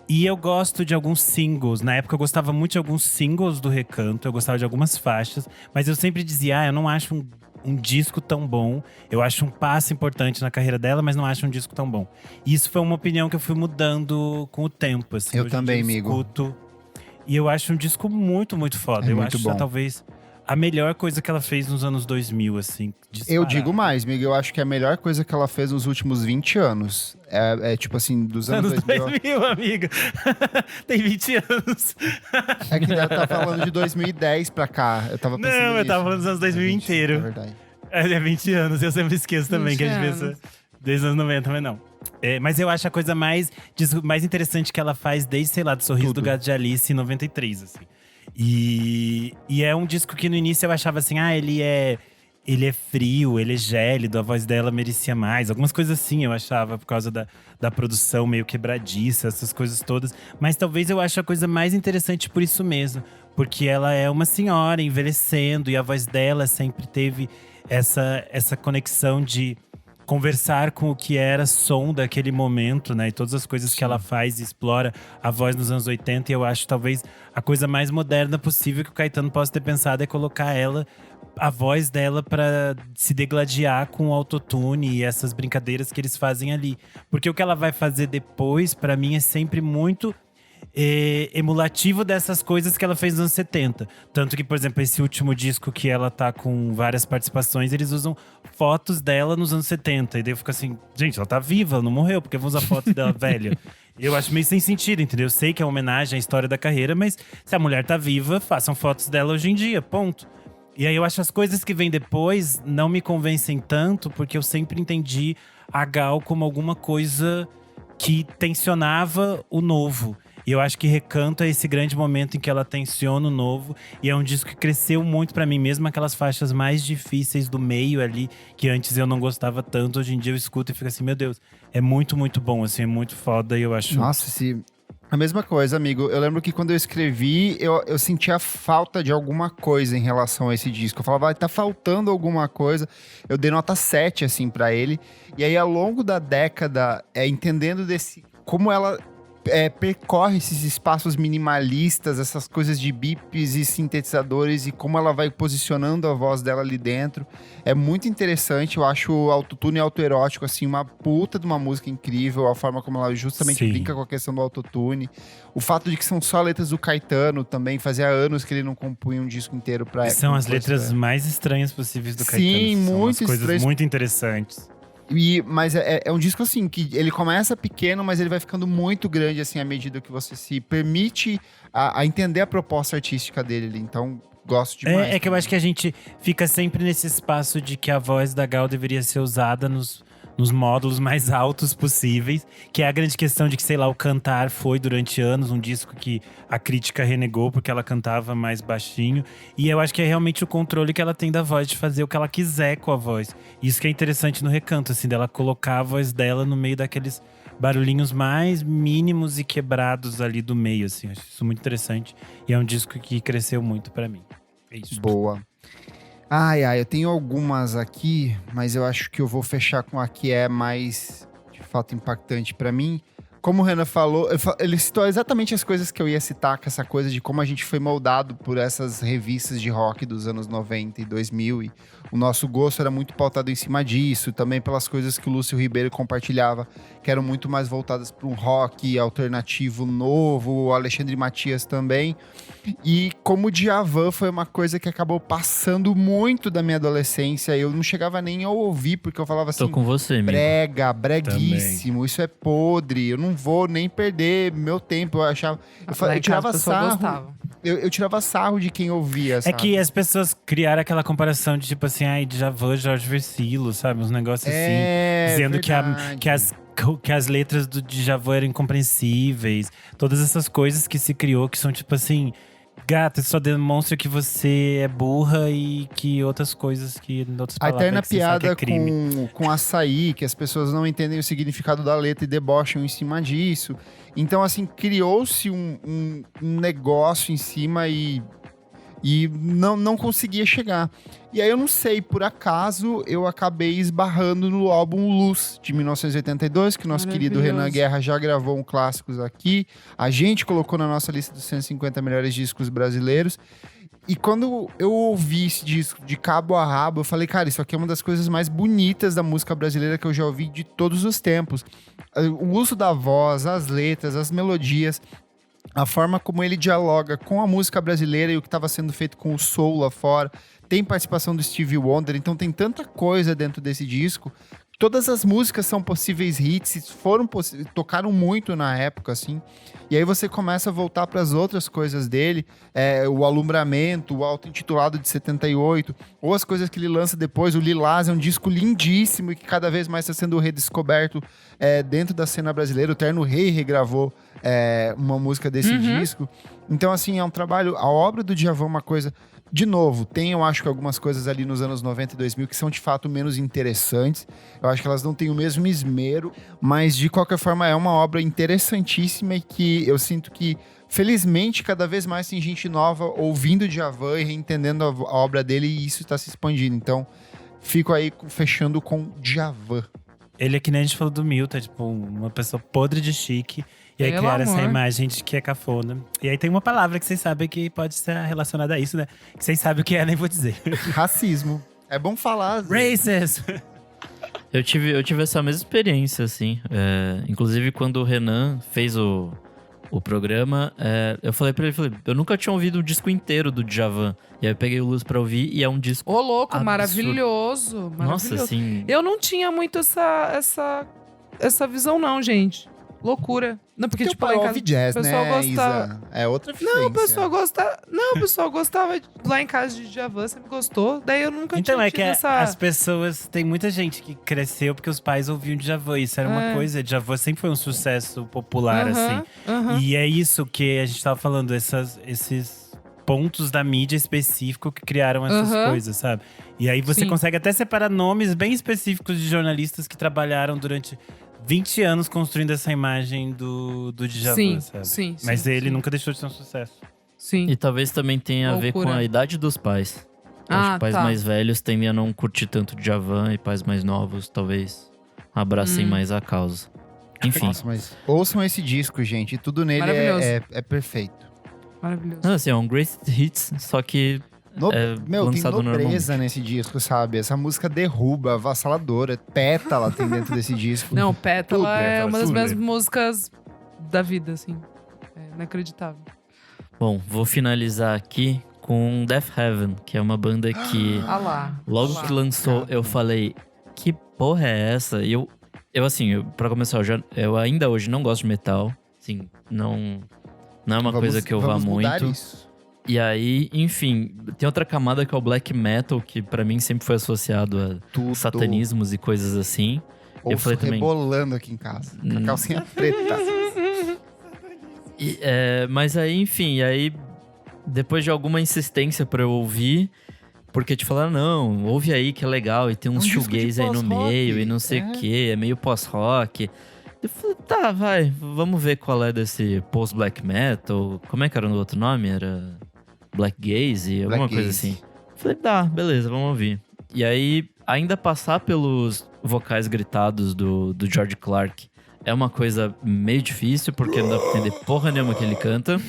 S3: E eu gosto de alguns singles. Na época eu gostava muito de alguns singles do Recanto. Eu gostava de algumas faixas. Mas eu sempre dizia, eu não acho um disco tão bom. Eu acho um passo importante na carreira dela, mas não acho um disco tão bom. E isso foi uma opinião que eu fui mudando com o tempo, assim.
S1: Eu
S3: Hoje em
S1: também,
S3: dia
S1: amigo.
S3: escuto. E eu acho um disco muito, muito foda.
S1: É
S3: eu
S1: muito
S3: acho
S1: bom.
S3: talvez a melhor coisa que ela fez nos anos 2000, assim.
S1: Eu
S3: disparado.
S1: digo mais, amiga. Eu acho que é a melhor coisa que ela fez nos últimos 20 anos. É tipo assim, dos anos
S3: Anos
S1: 2000.
S3: 2000, amiga. Tem 20 anos.
S1: É que ela tá falando de 2010 pra cá. Eu tava pensando
S3: Não, eu tava
S1: nisso.
S3: falando dos anos 2000
S1: É 20,
S3: inteiro.
S1: É verdade.
S3: É 20 anos, eu sempre esqueço também
S2: 20
S3: que a gente
S2: anos.
S3: pensa desde os anos 90, mas não. Mas eu acho a coisa mais interessante que ela faz desde, sei lá, do Sorriso
S1: Tudo.
S3: do Gato de Alice em 93, assim. E é um disco que no início eu achava assim, ele é frio, ele é gélido, a voz dela merecia mais. Algumas coisas assim eu achava, por causa da produção meio quebradiça, essas coisas todas. Mas talvez eu ache a coisa mais interessante por isso mesmo. Porque ela é uma senhora envelhecendo e a voz dela sempre teve essa conexão de conversar com o que era som daquele momento, né? E todas as coisas que ela faz e explora a voz nos anos 80. E eu acho talvez a coisa mais moderna possível que o Caetano possa ter pensado é colocar a voz dela pra se degladiar com o autotune e essas brincadeiras que eles fazem ali. Porque o que ela vai fazer depois, pra mim, é sempre muito emulativo dessas coisas que ela fez nos anos 70. Tanto que, por exemplo, esse último disco que ela tá com várias participações, eles usam fotos dela nos anos 70. E daí eu fico assim, gente, ela tá viva, ela não morreu, porque eu vou usar foto dela velha. Eu acho meio sem sentido, entendeu? Eu sei que é uma homenagem à história da carreira, mas se a mulher tá viva, façam fotos dela hoje em dia, ponto. E aí eu acho as coisas que vêm depois não me convencem tanto, porque eu sempre entendi a Gal como alguma coisa que tensionava o novo. E eu acho que Recanto é esse grande momento em que ela tensiona o novo. E é um disco que cresceu muito pra mim, mesmo aquelas faixas mais difíceis do meio ali, que antes eu não gostava tanto. Hoje em dia eu escuto e fico assim, meu Deus, é muito, muito bom, assim, é muito foda. E eu acho…
S1: Nossa, a mesma coisa, amigo. Eu lembro que quando eu escrevi, eu sentia falta de alguma coisa em relação a esse disco. Eu falava, tá faltando alguma coisa. Eu dei nota 7, assim, pra ele. E aí, ao longo da década, entendendo como ela percorre esses espaços minimalistas, essas coisas de bips e sintetizadores e como ela vai posicionando a voz dela ali dentro. É muito interessante, eu acho o autotune autoerótico, assim, uma puta de uma música incrível, a forma como ela justamente brinca com a questão do autotune. O fato de que são só letras do Caetano também, fazia anos que ele não compunha um disco inteiro pra…
S3: E são as letras mais estranhas possíveis do Caetano.
S1: Sim, muito
S3: são coisas
S1: estranhas.
S3: muito interessantes.
S1: Mas é um disco assim, que ele começa pequeno, mas ele vai ficando muito grande assim, à medida que você se permite a entender a proposta artística dele ali. Então, gosto demais.
S3: É que eu acho que a gente fica sempre nesse espaço de que a voz da Gal deveria ser usada nos módulos mais altos possíveis, que é a grande questão de que, sei lá, o Cantar foi durante anos um disco que a crítica renegou porque ela cantava mais baixinho. E eu acho que é realmente o controle que ela tem da voz, de fazer o que ela quiser com a voz. Isso que é interessante no Recanto, assim, dela colocar a voz dela no meio daqueles barulhinhos mais mínimos e quebrados ali do meio, assim. Eu acho isso muito interessante. E é um disco que cresceu muito pra mim. É isso.
S1: Boa. Eu tenho algumas aqui, mas eu acho que eu vou fechar com a que é mais, de fato, impactante pra mim. Como o Renan falou, ele citou exatamente as coisas que eu ia citar, com essa coisa de como a gente foi moldado por essas revistas de rock dos anos 90 e 2000. E o nosso gosto era muito pautado em cima disso, também pelas coisas que o Lúcio Ribeiro compartilhava, que eram muito mais voltadas para um rock alternativo novo, o Alexandre Matias também. E como o Djavan foi uma coisa que acabou passando muito da minha adolescência, eu não chegava nem a ouvir, porque eu falava assim…
S4: Tô com você, amigo.
S1: Breguíssimo, também. Isso é podre, eu não vou nem perder meu tempo. Eu achava… Eu tirava sarro. Eu tirava sarro de quem ouvia, sabe?
S3: É que as pessoas criaram aquela comparação de tipo assim, Djavan, Jorge Versilo, sabe? Uns negócios assim, dizendo que as letras do Djavan eram incompreensíveis. Todas essas coisas que se criou, que são tipo assim… Gata, isso só demonstra que você é burra e que outras coisas que… Outras
S1: a eterna
S3: que piada
S1: é com açaí, que as pessoas não entendem o significado da letra e debocham em cima disso. Então, assim, criou-se um negócio em cima e não conseguia chegar. E aí eu não sei, por acaso eu acabei esbarrando no álbum Luz, de 1982, que o nosso querido Renan Guerra já gravou um clássicos aqui. A gente colocou na nossa lista dos 150 melhores discos brasileiros. E quando eu ouvi esse disco de cabo a rabo, eu falei, cara, isso aqui é uma das coisas mais bonitas da música brasileira que eu já ouvi de todos os tempos. O uso da voz, as letras, as melodias, a forma como ele dialoga com a música brasileira e o que estava sendo feito com o soul lá fora. Tem participação do Stevie Wonder, então tem tanta coisa dentro desse disco. Todas as músicas são possíveis hits, tocaram muito na época, assim. E aí você começa a voltar para as outras coisas dele, o Alumbramento, o auto-intitulado de 78, ou as coisas que ele lança depois. O Lilás é um disco lindíssimo e que cada vez mais está sendo redescoberto dentro da cena brasileira. O Terno Rei regravou uma música desse disco. Então, assim, é um trabalho… A obra do Djavan é uma coisa… De novo, tem, eu acho que algumas coisas ali nos anos 90 e 2000 que são de fato menos interessantes. Eu acho que elas não têm o mesmo esmero, mas de qualquer forma é uma obra interessantíssima e que eu sinto que, felizmente, cada vez mais tem gente nova ouvindo Djavan e reentendendo a obra dele, e isso está se expandindo. Então, fico aí fechando com Djavan.
S3: Ele é que nem a gente falou do Milton, é tipo uma pessoa podre de chique. E aí
S2: Pelo
S3: criaram essa
S2: amor.
S3: imagem de que é cafona. E aí tem uma palavra que vocês sabem que pode ser relacionada a isso, né? Que vocês sabem o que é, nem vou dizer.
S1: Racismo. É bom falar.
S3: Racist!
S4: Eu tive essa mesma experiência, assim. Inclusive, quando o Renan fez o programa, eu falei pra ele, eu nunca tinha ouvido o disco inteiro do Djavan. E aí eu peguei o Luz pra ouvir e é um disco…
S2: Ô, louco,
S4: Absurdo.
S2: maravilhoso.
S4: Nossa, assim…
S2: Eu não tinha muito essa visão, não, gente. Loucura. Não, porque,
S1: Porque
S2: tipo,
S1: o
S2: lá
S1: pai
S2: em
S1: ouve
S2: casa,
S1: jazz,
S2: o pessoal
S1: né,
S2: gostava.
S1: Isa? É outra vivência.
S2: Não, o pessoal gostava lá em casa de Djavan, sempre gostou. Daí eu nunca
S3: Então
S2: tinha
S3: é
S2: tido
S3: que
S2: essa…
S3: as pessoas… Tem muita gente que cresceu porque os pais ouviam Djavan. Isso era uma coisa. Djavan sempre foi um sucesso popular, assim.
S2: Aham.
S3: E é isso que a gente tava falando. Esses pontos da mídia específico que criaram essas
S2: Aham.
S3: coisas, sabe? E aí você
S2: Sim.
S3: consegue até separar nomes bem específicos de jornalistas que trabalharam durante 20 anos construindo essa imagem do Djavan,
S2: Sim,
S3: sabe?
S2: sim,
S3: Mas
S2: sim,
S3: ele
S2: sim.
S3: nunca deixou de ser um sucesso.
S2: Sim.
S4: E talvez também tenha a ver com
S2: Loucura.
S4: a idade dos pais. Acho que pais
S2: tá.
S4: mais velhos tendem a não curtir tanto Djavan e pais mais novos talvez abracem mais a causa. Enfim.
S1: Nossa, mas ouçam esse disco, gente. Tudo nele
S2: Maravilhoso.
S1: é perfeito.
S2: Maravilhoso.
S4: Não, assim, é um great hits, só que
S1: Meu, tem
S4: lançado
S1: nobreza nesse disco, sabe? Essa música derruba, avassaladora. Pétala tem dentro desse disco.
S2: Não, Pétala
S1: Tudo,
S2: é uma das
S1: tudo.
S2: minhas músicas da vida, assim. É inacreditável.
S4: Bom, vou finalizar aqui com Death Heaven, que é uma banda que
S2: Ah lá.
S4: logo
S2: Ah lá.
S4: que lançou eu falei, que porra é essa? E pra começar, eu ainda hoje não gosto de metal, assim, não é uma coisa que eu vá
S1: vamos mudar
S4: muito.
S1: isso.
S4: E aí, enfim, tem outra camada que é o black metal, que pra mim sempre foi associado a
S1: Tudo.
S4: satanismos e coisas assim.
S1: Ouço
S4: Eu falei também.
S1: rebolando aqui em casa. Com a calcinha preta.
S4: Mas aí, enfim, depois de alguma insistência pra eu ouvir, porque te falaram, não, ouve aí que é legal, e tem uns
S1: um disco de
S4: shoegaze aí no
S1: pós-rock,
S4: meio, e não sei o que, é meio pós-rock. Eu falei, tá, vai, vamos ver qual é desse post-black metal. Como é que era o outro nome? Era Black Gaze, alguma
S1: Black
S4: coisa
S1: Gaze.
S4: assim. Falei, tá, beleza, vamos ouvir. E aí, ainda passar pelos vocais gritados do George Clark é uma coisa meio difícil, porque não dá pra entender porra nenhuma que ele canta.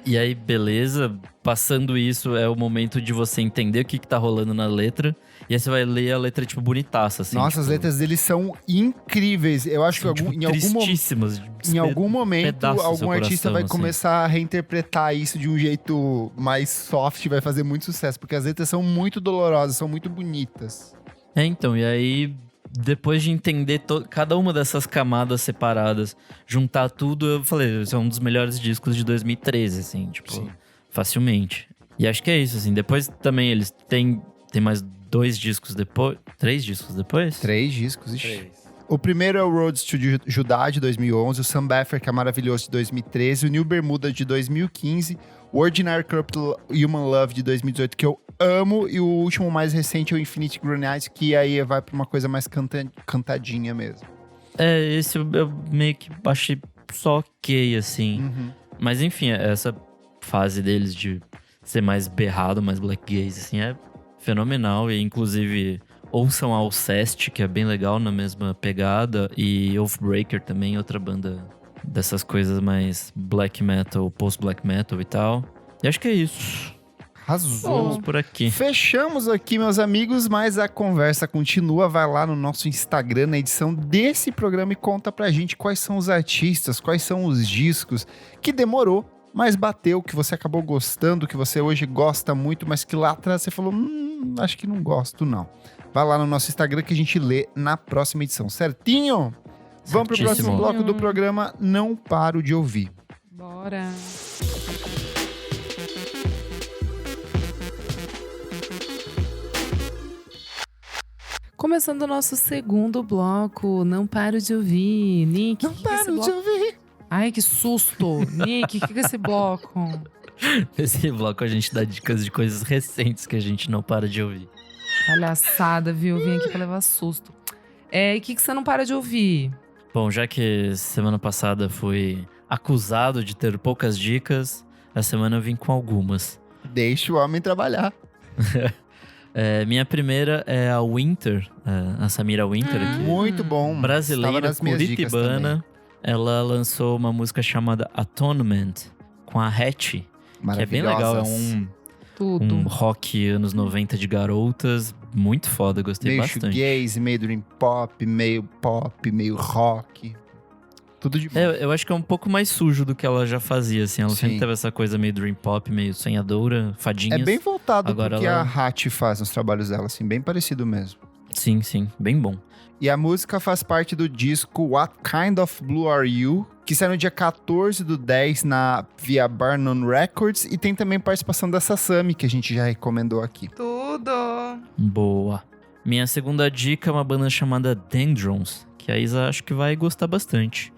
S4: E aí, beleza, passando isso é o momento de você entender o que tá rolando na letra. E aí você vai ler a letra, tipo, bonitaça, assim.
S1: Nossa, as
S4: tipo,
S1: letras deles são incríveis. Eu acho que
S4: são, tipo,
S1: em algum momento.
S4: tristíssimas.
S1: Em algum momento,
S4: pedaça do
S1: algum
S4: seu
S1: artista
S4: coração,
S1: vai
S4: assim.
S1: começar a reinterpretar isso de um jeito mais soft, vai fazer muito sucesso, porque as letras são muito dolorosas, são muito bonitas.
S4: Então, e aí, depois de entender cada uma dessas camadas separadas, juntar tudo, eu falei, esse é um dos melhores discos de 2013, assim, tipo,
S1: Sim.
S4: facilmente. E acho que é isso, assim. Depois também eles têm mais 2 discos depois. 3 discos depois?
S1: 3 discos, ixi. O primeiro é o Roads to Judá, de 2011, o Sam Beffer, que é maravilhoso, de 2013, o New Bermuda, de 2015, o Ordinary Corrupt Human Love, de 2018, que eu amo, e o último mais recente é o Infinite Grenade, que aí vai pra uma coisa mais cantadinha mesmo.
S4: Esse eu meio que achei só ok, assim.
S1: Uhum.
S4: Mas enfim, essa fase deles de ser mais berrado, mais black gaze, assim, é fenomenal. E inclusive ouçam Alceste, que é bem legal na mesma pegada, e Oathbreaker também, outra banda dessas coisas mais black metal, post-black metal e tal. E acho que é isso.
S1: Arrasou.
S4: Vamos por aqui.
S1: Fechamos aqui, meus amigos, mas a conversa continua. Vai lá no nosso Instagram, na edição desse programa, e conta pra gente quais são os artistas, quais são os discos que demorou, mas bateu, que você acabou gostando, que você hoje gosta muito, mas que lá atrás você falou, acho que não gosto, não. Vai lá no nosso Instagram que a gente lê na próxima edição, certinho? Vamos pro próximo
S4: Certíssimo.
S1: bloco do programa Não Paro de Ouvir.
S2: Bora. Começando o nosso segundo bloco, não paro de ouvir. Nick, que é esse bloco?
S1: ouvir.
S2: Ai, que susto. Nick, o que é esse bloco?
S4: Nesse bloco a gente dá dicas de coisas recentes que a gente não para de ouvir.
S2: Palhaçada, viu? Vim aqui pra levar susto. E o que você não para de ouvir?
S4: Bom, já que semana passada fui acusado de ter poucas dicas, essa semana eu vim com algumas.
S1: Deixa o homem trabalhar.
S4: Minha primeira é a Winter, a Samira Winter aqui.
S1: Muito bom. Estava
S4: Brasileira,
S1: nas minhas dicas também.
S4: curitibana. Ela lançou uma música chamada Atonement com a Hatch, que é bem legal. É um
S2: Tudo.
S4: rock anos 90 de garotas. Muito foda, gostei
S1: Meio
S4: bastante.
S1: shoegaze, meio dream pop, meio rock. Tudo de bom.
S4: Eu acho que é um pouco mais sujo do que ela já fazia, assim. Ela
S1: Sim.
S4: sempre teve essa coisa meio dream pop, meio sonhadora, fadinhas.
S1: É bem voltado pro
S4: Agora
S1: que
S4: ela-
S1: a Hatch faz nos trabalhos dela, assim, bem parecido mesmo.
S4: Sim, sim. Bem bom.
S1: E a música faz parte do disco What Kind of Blue Are You? Que sai no dia 14/10 via Barnum Records. E tem também participação da Sasami, que a gente já recomendou aqui.
S2: Tudo.
S4: Boa. Minha segunda dica é uma banda chamada Dendrons, que a Isa acho que vai gostar bastante.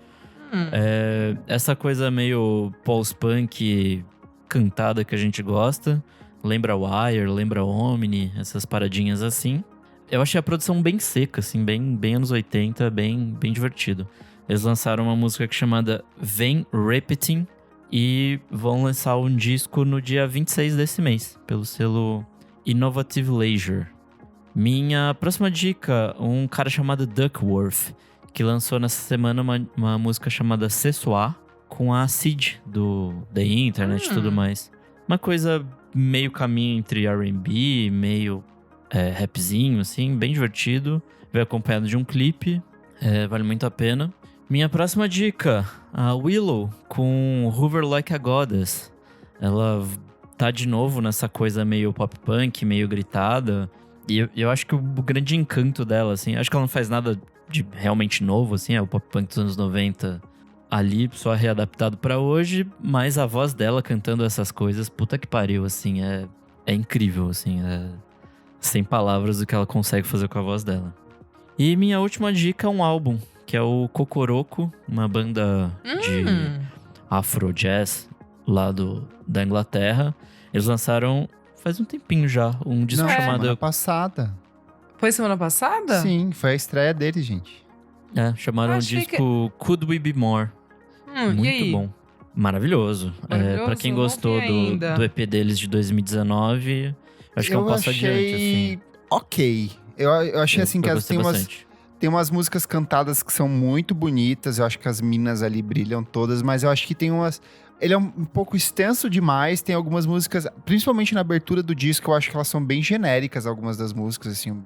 S4: Essa coisa meio post-punk cantada que a gente gosta. Lembra Wire, lembra Omni, essas paradinhas assim. Eu achei a produção bem seca, assim, bem anos 80, bem divertido. Eles lançaram uma música chamada Vem Repeating e vão lançar um disco no dia 26 desse mês, pelo selo Innovative Leisure. Minha próxima dica, um cara chamado Duckworth, que lançou nessa semana uma música chamada Sessoir com a Cid, da internet e tudo mais. Uma coisa meio caminho entre R&B, meio rapzinho, assim, bem divertido. Veio acompanhado de um clipe, vale muito a pena. Minha próxima dica, a Willow com Hoover Like a Goddess. Ela tá de novo nessa coisa meio pop punk, meio gritada. E eu acho que o grande encanto dela, assim, acho que ela não faz nada de realmente novo, assim, é o pop punk dos anos 90 ali, só readaptado pra hoje, mas a voz dela cantando essas coisas, puta que pariu, assim, é incrível, assim, sem palavras o que ela consegue fazer com a voz dela. E minha última dica é um álbum, que é o Kokoroko, uma banda de afro jazz lá da Inglaterra. Eles lançaram faz um tempinho já um disco chamado...
S1: semana passada.
S2: Foi semana passada?
S1: Sim, foi a estreia dele, gente.
S4: chamaram o
S2: Achei
S4: disco Could We Be More.
S2: E aí?
S4: Muito bom. Maravilhoso.
S2: Maravilhoso?
S4: Pra quem
S2: Não
S4: gostou
S2: vi ainda.
S4: do EP deles de 2019, acho que é um passo adiante, assim.
S1: Ok. Eu achei assim que
S4: eu
S1: tem
S4: gostei bastante.
S1: umas músicas cantadas que são muito bonitas. Eu acho que as minas ali brilham todas, mas eu acho que tem umas... Ele é um pouco extenso demais, tem algumas músicas, principalmente na abertura do disco, eu acho que elas são bem genéricas, algumas das músicas, assim.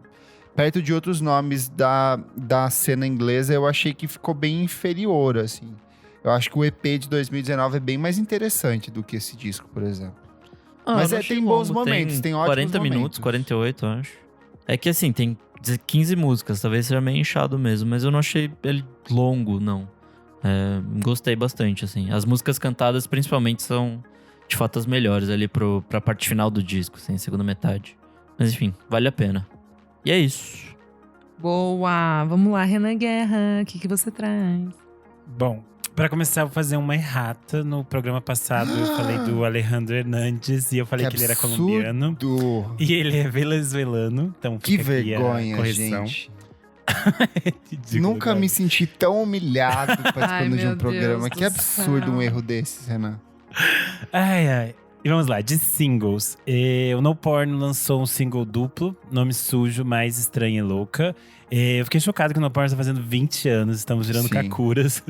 S1: Perto de outros nomes da cena inglesa, eu achei que ficou bem inferior, assim. Eu acho que o EP de 2019 é bem mais interessante do que esse disco, por exemplo. Mas
S4: eu não achei
S1: tem bons
S4: longo,
S1: momentos, tem ótimos
S4: 40 minutos,
S1: momentos.
S4: 48, eu acho. É que assim, tem 15 músicas, talvez seja meio inchado mesmo, mas eu não achei ele longo, não. Gostei bastante, assim. As músicas cantadas, principalmente, são de fato as melhores ali pra parte final do disco, assim, segunda metade. Mas enfim, vale a pena. E é isso.
S2: Boa! Vamos lá, Renan Guerra. O que você traz?
S3: Bom, pra começar, eu vou fazer uma errata. No programa passado, eu falei do Alejandro Hernandes e eu falei que ele era colombiano.
S1: Absurdo.
S3: E ele é venezuelano, então
S1: Que
S3: fica aqui a
S1: vergonha,
S3: correção.
S1: gente.
S3: Ridículo,
S1: Nunca
S3: cara.
S1: me senti tão humilhado
S2: Ai,
S1: participando de
S2: meu
S1: um programa.
S2: Deus
S1: Que
S2: do
S1: absurdo
S2: céu.
S1: um erro desses, Renan.
S3: Ai. E vamos lá, de singles. O No Porn lançou um single duplo, nome sujo, mais estranha e louca. Eu fiquei chocado que o No Porn está fazendo 20 anos, estamos virando
S1: Sim.
S3: kakuras.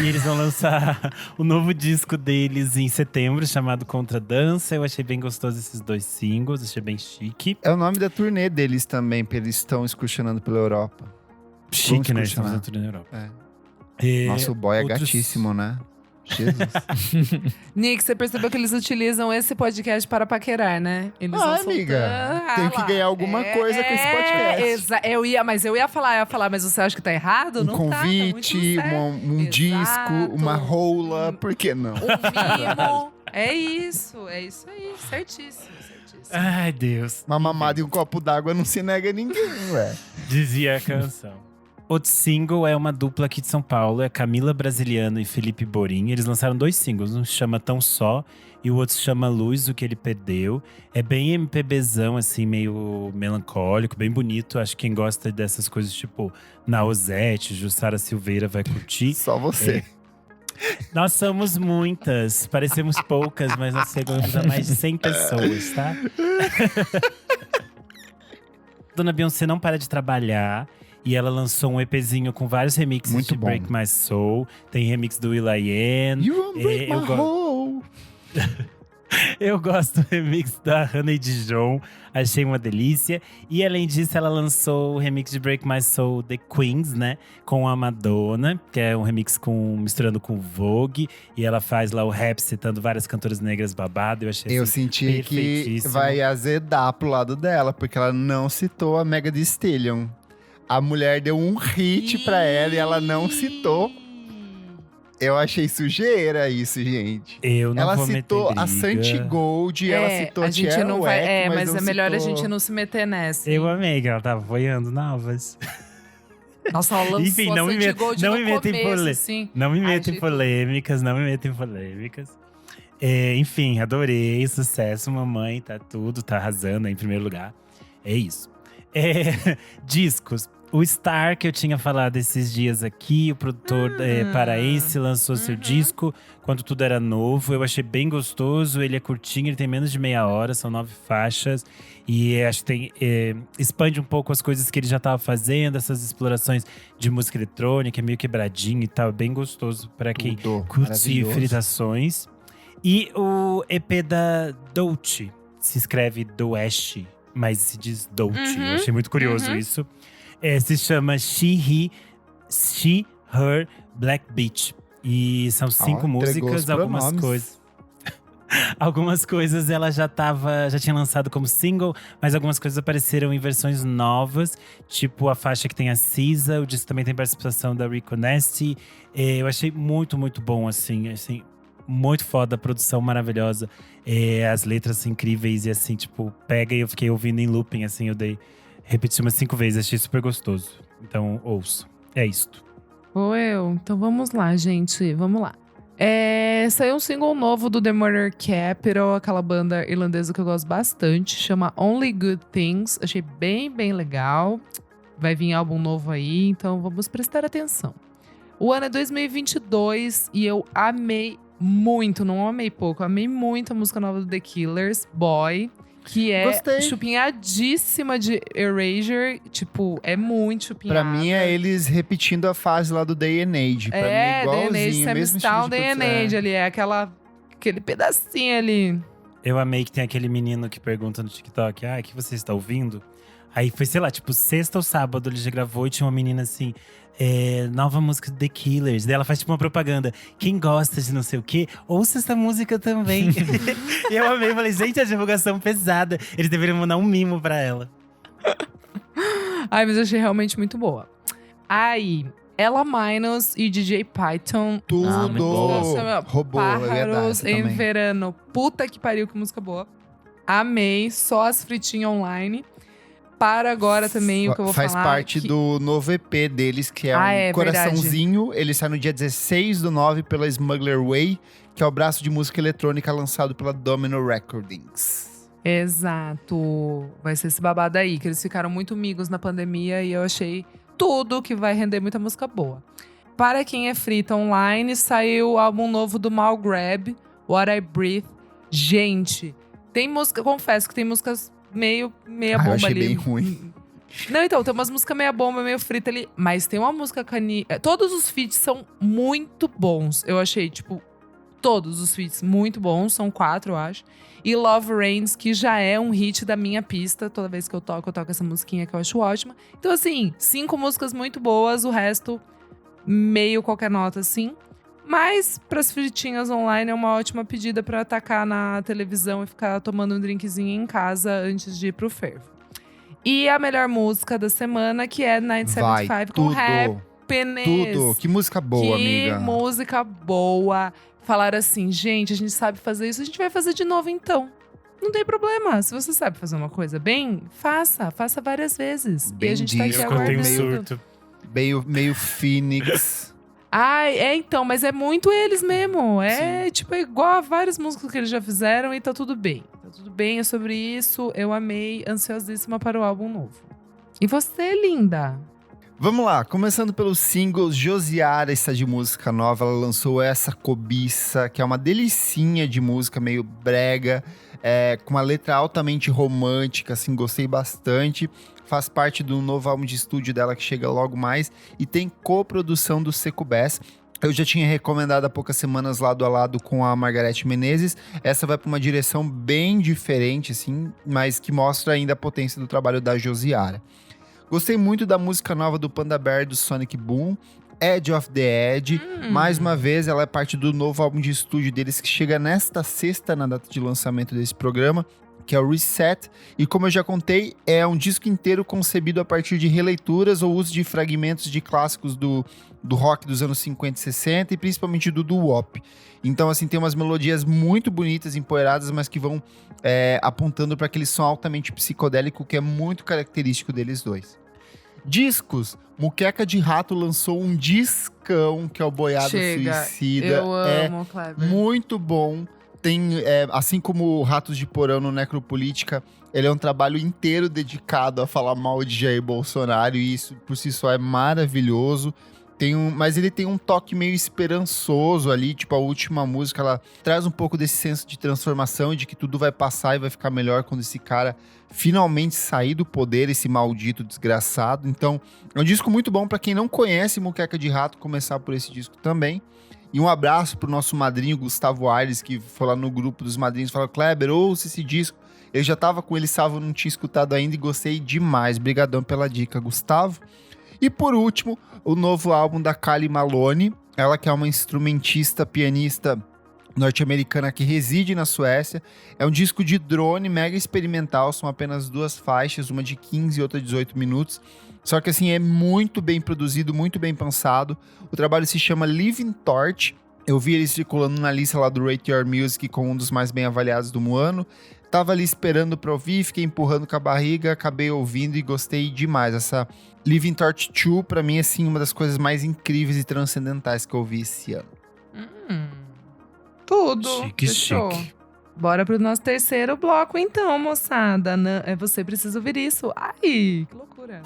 S3: E eles vão lançar o novo disco deles em setembro, chamado Contradança. Eu achei bem gostoso esses dois singles, achei bem chique.
S1: É o nome da turnê deles também, porque eles estão excursionando pela Europa.
S3: Chique, né?
S1: excursionar.
S3: Estamos fazendo tudo na Europa.
S1: Nossa, o boy é
S3: outros-
S1: gatíssimo, né? Jesus.
S2: Nick, você percebeu que eles utilizam esse podcast para paquerar, né? Eles vão
S1: amiga,
S2: soltando.
S1: tenho que
S2: lá.
S1: ganhar alguma coisa com esse podcast.
S2: Eu ia falar, mas você acha que tá errado?
S1: Um
S2: Não tá
S1: convite,
S2: muito certo.
S1: um
S2: Exato.
S1: disco, uma rola, por que não?
S2: Um mimo. É isso aí, certíssimo.
S3: Ai, Deus.
S1: Uma mamada e um copo d'água não se nega a ninguém, ué.
S3: Dizia a canção. Outro single é uma dupla aqui de São Paulo, é Camila Brasiliano e Felipe Borim. Eles lançaram 2 singles, um se chama Tão Só e o outro se chama Luz, o que ele perdeu. É bem MPBzão, assim, meio melancólico, bem bonito. Acho que quem gosta dessas coisas, tipo Nausete, Jussara Silveira vai curtir.
S1: Só você.
S3: Nós somos muitas, parecemos poucas, mas nós chegamos a mais de 100 pessoas, tá? Dona Beyoncé não para de trabalhar. E ela lançou um EPzinho com vários remixes
S1: Muito
S3: de
S1: bom.
S3: Break My Soul. Tem remix do will.i.am.
S1: You won't break
S3: eu
S1: my
S3: go-
S1: hole.
S3: Eu gosto do remix da Hannah e Dijon, achei uma delícia. E além disso, ela lançou o remix de Break My Soul, The Queens, né? Com a Madonna, que é um remix misturando com Vogue. E ela faz lá o rap citando várias cantoras negras babado. Eu achei
S1: Eu
S3: assim,
S1: senti que
S3: perfeitíssimo.
S1: vai azedar pro lado dela, porque ela não citou a Megan Thee Stallion. A mulher deu um hit pra ela e ela não citou. Eu achei sujeira isso, gente.
S3: Eu não
S1: Ela
S3: vou
S1: citou
S3: meter
S1: a
S3: briga.
S1: Santi Gold, ela citou
S2: a gente
S1: Tierra
S2: não vai.
S1: Whack,
S2: Mas
S1: não
S2: é melhor a
S1: citou-
S2: gente não se meter nessa.
S3: Eu amei que ela tava apoiando novas.
S2: Nossa, ela lançou
S3: Enfim, não
S2: a
S3: me
S2: Santi
S3: met-
S2: Gold
S3: não
S2: no
S3: me metem
S2: começo,
S3: polê-
S2: assim.
S3: Não me metem
S2: Ai,
S3: polêmicas, não me metem polêmicas. Enfim, adorei, sucesso, mamãe, tá tudo, tá arrasando aí em primeiro lugar. É isso. Discos. O Star, que eu tinha falado esses dias aqui, o produtor paraense, lançou seu disco quando tudo era novo. Eu achei bem gostoso, ele é curtinho, ele tem menos de meia hora, são 9 faixas. E acho que expande um pouco as coisas que ele já estava fazendo, essas explorações de música eletrônica, meio quebradinho e tal. Bem gostoso para quem
S1: Tudo
S3: curte
S1: maravilhoso.
S3: fritações. E o EP da Dolce, se escreve Doeste, mas se diz Dolce. Eu achei muito curioso isso. Se chama She, Her, Black Beach. E são 5
S1: entregou
S3: músicas,
S1: os
S3: algumas
S1: pronomes.
S3: coisas. Algumas coisas ela já tinha lançado como single, mas algumas coisas apareceram em versões novas, tipo a faixa que tem a Cisa, o disco também tem participação da Rico Nasty. Eu achei muito, muito bom, assim, muito foda, a produção maravilhosa, as letras incríveis e assim, tipo, pega e eu fiquei ouvindo em looping, assim, repeti umas 5 vezes, achei super gostoso. Então, ouço. É isto.
S2: Ou eu. Então vamos lá, gente. Vamos lá. Saiu um single novo do The Murder Capital, aquela banda irlandesa que eu gosto bastante. Chama Only Good Things. Achei bem, bem legal. Vai vir álbum novo aí, então vamos prestar atenção. O ano é 2022 e eu amei muito, não amei pouco. Amei muito a música nova do The Killers, Boy. Que é
S1: Gostei.
S2: chupinhadíssima de Erasure. Tipo, é muito chupinhada.
S1: Pra mim, é eles repetindo a fase lá do Day and Age. Pra mim,
S2: Day and
S1: igualzinho,
S2: Age,
S1: mesmo
S2: Sam
S1: estilo de
S2: Day and
S1: produção.
S2: Age ali. É aquele pedacinho ali.
S3: Eu amei que tem aquele menino que pergunta no TikTok: o que você está ouvindo? Aí foi, sei lá, tipo, sexta ou sábado ele já gravou e tinha uma menina assim, nova música do The Killers. Daí ela faz tipo uma propaganda. Quem gosta de não sei o quê, ouça essa música também. E eu amei, falei, gente, a divulgação pesada. Eles deveriam mandar um mimo pra ela.
S2: Ai, mas eu achei realmente muito boa. Aí, Ella Minus e DJ Python.
S1: Tudo.
S4: Ah, muito bom.
S2: Chama
S1: Roubou, eu ia dar
S2: Pájaros
S1: essa
S2: em
S1: também.
S2: Verano. Puta que pariu, que música boa. Amei, só as fritinhas online. Para agora também o que eu vou
S1: Faz
S2: falar.
S1: parte
S2: que-
S1: do novo EP deles, que é
S2: Ah,
S1: um
S2: é
S1: coraçãozinho. Ele sai no dia 16/9 pela Smuggler Way, que é o braço de música eletrônica lançado pela Domino Recordings.
S2: Exato. Vai ser esse babado aí, que eles ficaram muito amigos na pandemia e eu achei tudo que vai render muita música boa. Para quem é frita online, saiu o álbum novo do Malgrab, What I Breathe. Gente, tem música, confesso que tem músicas meia
S1: Eu
S2: bomba
S1: achei
S2: ali.
S1: bem ruim.
S2: Não, então, tem umas músicas meia bomba, meio frita ali. Mas tem uma música todos os feats são muito bons. Eu achei, tipo, todos os feats muito bons. São 4, eu acho. E Love Reigns, que já é um hit da minha pista. Toda vez que eu toco essa musiquinha que eu acho ótima. Então, assim, 5 músicas muito boas. O resto, meio qualquer nota, assim. Mas, pras fritinhas online, é uma ótima pedida pra atacar na televisão e ficar tomando um drinkzinho em casa antes de ir pro fervo. E a melhor música da semana, que é
S1: Vai,
S2: 975 com
S1: tudo.
S2: Happiness.
S1: Tudo. Que música boa,
S2: que
S1: amiga.
S2: música boa. Falaram assim, gente, a gente sabe fazer isso, a gente vai fazer de novo então. Não tem problema. Se você sabe fazer uma coisa bem, faça. Faça várias vezes.
S1: Bem
S2: e a gente tá aqui
S1: disco,
S3: Eu contei um
S2: aguardando.
S3: surto.
S1: Meio Phoenix.
S2: Ai, então, mas é muito eles mesmo. É tipo é igual a várias músicas que eles já fizeram e tá tudo bem. Tá tudo bem, é sobre isso. Eu amei, ansiosíssima para o álbum novo. E você, linda?
S1: Vamos lá, começando pelos singles, Josiara está de música nova, ela lançou Essa Cobiça, que é uma delicinha de música meio brega, com uma letra altamente romântica, assim, gostei bastante. Faz parte do novo álbum de estúdio dela que chega logo mais e tem coprodução do Seco Bass. Eu já tinha recomendado há poucas semanas Lado a Lado com a Margareth Menezes. Essa vai para uma direção bem diferente, assim, mas que mostra ainda a potência do trabalho da Josiara. Gostei muito da música nova do Panda Bear do Sonic Boom, Edge of the Edge. Mais uma vez, ela é parte do novo álbum de estúdio deles que chega nesta sexta, na data de lançamento desse programa, que é o Reset. E como eu já contei, é um disco inteiro concebido a partir de releituras ou uso de fragmentos de clássicos do rock dos anos 50 e 60 e principalmente do doo-wop. Então, assim, tem umas melodias muito bonitas, empoeiradas, mas que vão apontando para aquele som altamente psicodélico que é muito característico deles dois. Discos, Muqueca de Rato lançou um discão, que é o Boiada Suicida.
S2: Eu amo, Kleber.
S1: Muito bom. Tem, assim como Ratos de Porão no Necropolítica, ele é um trabalho inteiro dedicado a falar mal de Jair Bolsonaro, e isso por si só é maravilhoso. Mas ele tem um toque meio esperançoso ali, tipo a última música, ela traz um pouco desse senso de transformação e de que tudo vai passar e vai ficar melhor quando esse cara finalmente sair do poder, esse maldito desgraçado. Então, é um disco muito bom para quem não conhece Muqueca de Rato, começar por esse disco também. E um abraço pro nosso madrinho Gustavo Aires, que foi lá no grupo dos madrinhos e falou: Kleber, ouça esse disco. Eu já tava com ele salvo, não tinha escutado ainda e gostei demais. Brigadão pela dica, Gustavo. E por último, o novo álbum da Kylie Maloney, ela que é uma instrumentista, pianista norte-americana que reside na Suécia. É um disco de drone mega experimental, são apenas 2 faixas, uma de 15 e outra de 18 minutos. Só que assim, é muito bem produzido, muito bem pensado. O trabalho se chama Living Torch. Eu vi ele circulando na lista lá do Rate Your Music como um dos mais bem avaliados do ano. Tava ali esperando pra ouvir, fiquei empurrando com a barriga, acabei ouvindo e gostei demais. Essa Living Torch 2, pra mim, é assim, uma das coisas mais incríveis e transcendentais que eu vi esse ano.
S2: Tudo.
S3: Chique,
S2: Fechou.
S3: chique.
S2: Bora pro nosso terceiro bloco, então, moçada. Você precisa ouvir isso. Ai, que loucura.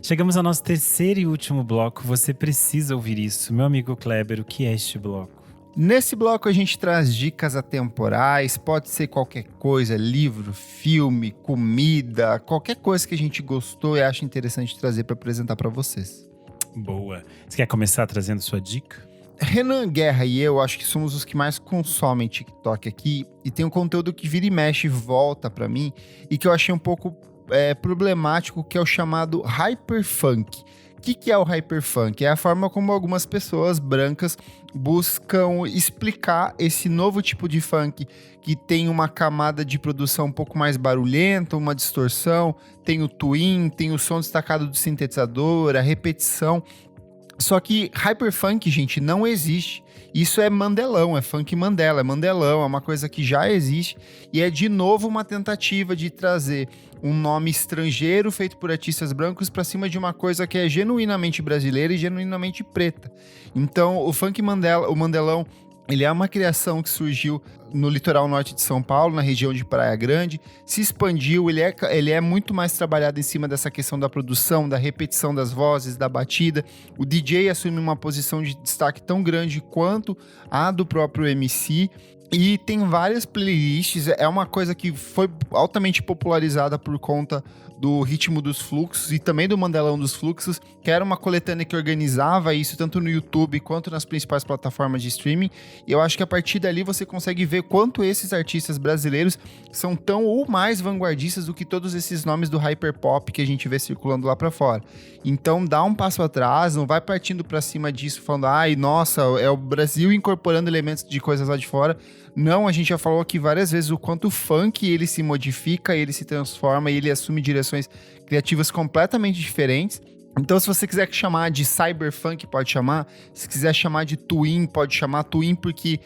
S3: Chegamos ao nosso terceiro e último bloco. Você precisa ouvir isso. Meu amigo Kleber, o que é este bloco?
S1: Nesse bloco a gente traz dicas atemporais, pode ser qualquer coisa, livro, filme, comida, qualquer coisa que a gente gostou e acha interessante trazer para apresentar para vocês.
S3: Boa. Você quer começar trazendo sua dica?
S1: Renan Guerra e eu acho que somos os que mais consomem TikTok aqui e tem um conteúdo que vira e mexe e volta para mim e que eu achei um pouco problemático, que é o chamado hyperfunk. O que é o hyperfunk? É a forma como algumas pessoas brancas buscam explicar esse novo tipo de funk que tem uma camada de produção um pouco mais barulhenta, uma distorção, tem o twin, tem o som destacado do sintetizador, a repetição. Só que hyperfunk, gente, não existe. Isso é Mandelão, é funk Mandela, é Mandelão, é uma coisa que já existe e é de novo uma tentativa de trazer um nome estrangeiro feito por artistas brancos para cima de uma coisa que é genuinamente brasileira e genuinamente preta. Então, o funk Mandela, o Mandelão, ele é uma criação que surgiu no litoral norte de São Paulo, na região de Praia Grande, se expandiu, ele é muito mais trabalhado em cima dessa questão da produção, da repetição das vozes, da batida. O DJ assume uma posição de destaque tão grande quanto a do próprio MC. E tem várias playlists, é uma coisa que foi altamente popularizada por conta do Ritmo dos Fluxos e também do Mandelão dos Fluxos, que era uma coletânea que organizava isso tanto no YouTube quanto nas principais plataformas de streaming. E eu acho que a partir dali você consegue ver quanto esses artistas brasileiros são tão ou mais vanguardistas do que todos esses nomes do hyperpop que a gente vê circulando lá pra fora. Então dá um passo atrás, não vai partindo pra cima disso falando, ai, nossa, é o Brasil incorporando elementos de coisas lá de fora. Não, a gente já falou aqui várias vezes o quanto o funk ele se modifica, ele se transforma e ele assume direções criativas completamente diferentes. Então, se você quiser chamar de cyberfunk, pode chamar. Se quiser chamar de twin, pode chamar twin, porque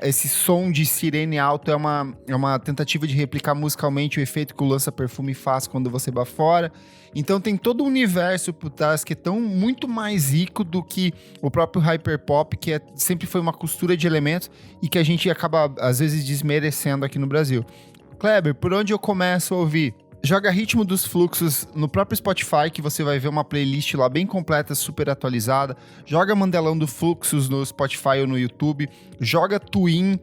S1: esse som de sirene alto é uma tentativa de replicar musicalmente o efeito que o lança-perfume faz quando você bafora. Então, tem todo um universo por trás que é muito mais rico do que o próprio hyperpop, que sempre foi uma costura de elementos e que a gente acaba, às vezes, desmerecendo aqui no Brasil. Kleber, por onde eu começo a ouvir? Joga Ritmo dos Fluxos no próprio Spotify, que você vai ver uma playlist lá bem completa, super atualizada. Joga Mandelão do Fluxos no Spotify ou no YouTube. Joga Twin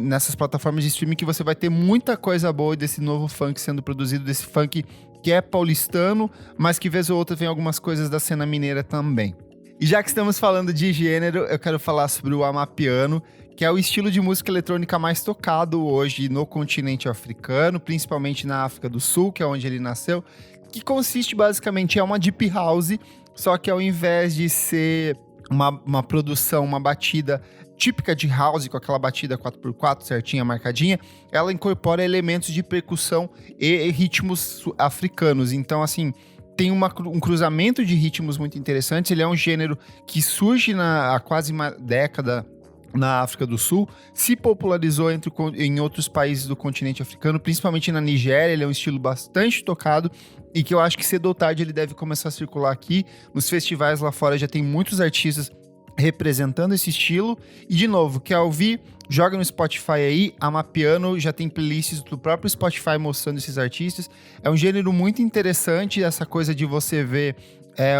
S1: nessas plataformas de streaming, que você vai ter muita coisa boa desse novo funk sendo produzido, desse funk que é paulistano, mas que vez ou outra vem algumas coisas da cena mineira também. E já que estamos falando de gênero, eu quero falar sobre o amapiano, que é o estilo de música eletrônica mais tocado hoje no continente africano, principalmente na África do Sul, que é onde ele nasceu, que consiste basicamente uma deep house, só que ao invés de ser uma produção, uma batida típica de house, com aquela batida 4x4 certinha, marcadinha, ela incorpora elementos de percussão e ritmos africanos. Então, assim, tem um cruzamento de ritmos muito interessante. Ele é um gênero que surge há quase uma década na África do Sul, se popularizou em outros países do continente africano, principalmente na Nigéria. Ele é um estilo bastante tocado e que eu acho que cedo ou tarde ele deve começar a circular aqui. Nos festivais lá fora já tem muitos artistas representando esse estilo. E, de novo, quer ouvir? Joga no Spotify aí, Amapiano, já tem playlists do próprio Spotify mostrando esses artistas. É um gênero muito interessante, essa coisa de você ver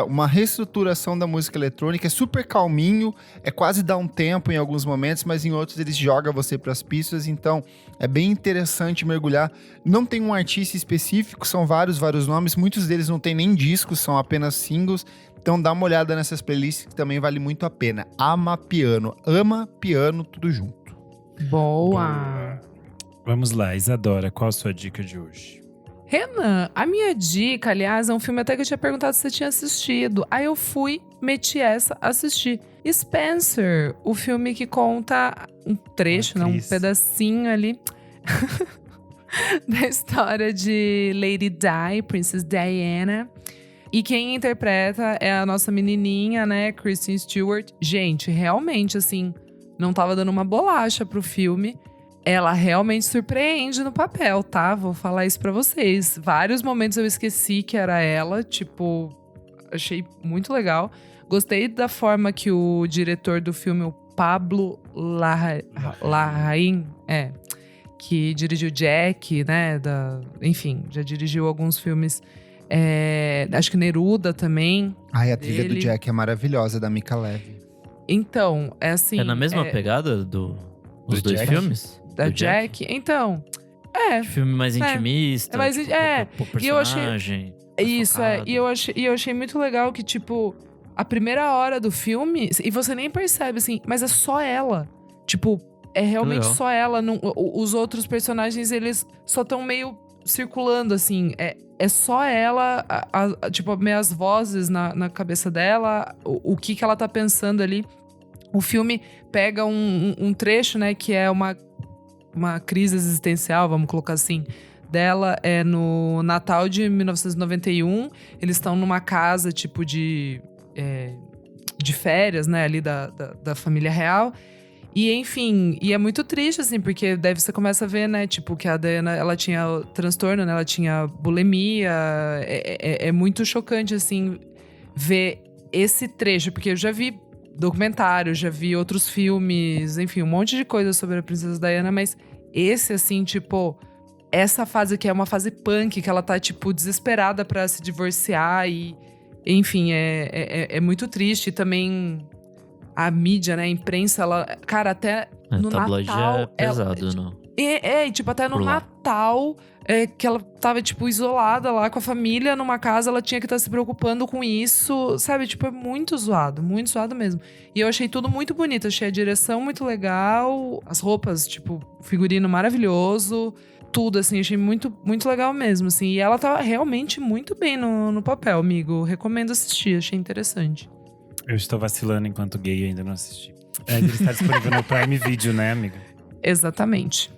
S1: uma reestruturação da música eletrônica. É super calminho, é quase dá um tempo em alguns momentos, mas em outros eles jogam você para as pistas, então é bem interessante mergulhar. Não tem um artista específico, são vários nomes, muitos deles não tem nem discos, são apenas singles. Então dá uma olhada nessas playlists que também vale muito a pena. Amapiano, tudo junto.
S2: Boa!
S3: Vamos lá, Isadora, qual a sua dica de hoje?
S2: Renan, a minha dica, aliás, é um filme até que eu tinha perguntado se você tinha assistido. Aí eu meti essa, assistir. Spencer, o filme que conta um trecho, um pedacinho ali da história de Lady Di, Princess Diana. E quem interpreta é a nossa menininha, né, Kristen Stewart. Gente, realmente, assim, não tava dando uma bolacha pro filme. Ela realmente surpreende no papel, tá? Vou falar isso pra vocês. Vários momentos eu esqueci que era ela, tipo, achei muito legal. Gostei da forma que o diretor do filme, o Pablo Larraín, que dirigiu Jack, né? Enfim, já dirigiu alguns filmes. Acho que Neruda também.
S1: Ai, a trilha do Jack é maravilhosa, da Mika Levy.
S2: Então, é assim…
S4: É na mesma pegada dos dois
S1: Jack?
S4: Filmes?
S2: Da Jack? Então,
S4: Filme mais intimista.
S2: Mas,
S4: tipo,
S2: e eu achei…
S4: personagem.
S2: Isso, e eu achei muito legal que, tipo, a primeira hora do filme… E você nem percebe, assim, mas é só ela. Tipo, é realmente
S4: Legal.
S2: só ela. Os outros personagens, eles só estão meio circulando, assim. É só ela, tipo, as vozes na cabeça dela, o que ela tá pensando ali. O filme pega um trecho, né, que é uma crise existencial, vamos colocar assim, dela. É no Natal de 1991. Eles estão numa casa, tipo, de férias, né, ali da família real. E, enfim, é muito triste, assim, porque daí você começa a ver, né, tipo, que a Diana, ela tinha transtorno, né, ela tinha bulimia. É muito chocante, assim, ver esse trecho, porque eu já vi documentário, já vi outros filmes, enfim, um monte de coisa sobre a Princesa Diana, mas esse, assim, tipo, essa fase que é uma fase punk, que ela tá, tipo, desesperada pra se divorciar e, enfim, é muito triste. E também a mídia, né, a imprensa, ela… Cara, até no
S4: tabloide
S2: Natal…
S4: é pesado, não?
S2: E tipo, até no
S4: Por lá.
S2: Natal, que ela tava, tipo, isolada lá com a família numa casa, ela tinha que estar se preocupando com isso, sabe? Tipo, é muito zoado mesmo. E eu achei tudo muito bonito, achei a direção muito legal, as roupas, tipo, figurino maravilhoso, tudo, assim, achei muito, muito legal mesmo, assim. E ela tá realmente muito bem no papel, amigo. Recomendo assistir, achei interessante.
S3: Eu estou vacilando enquanto gay, ainda não assisti. Ele está disponível no Prime Video, né, amiga?
S2: Exatamente.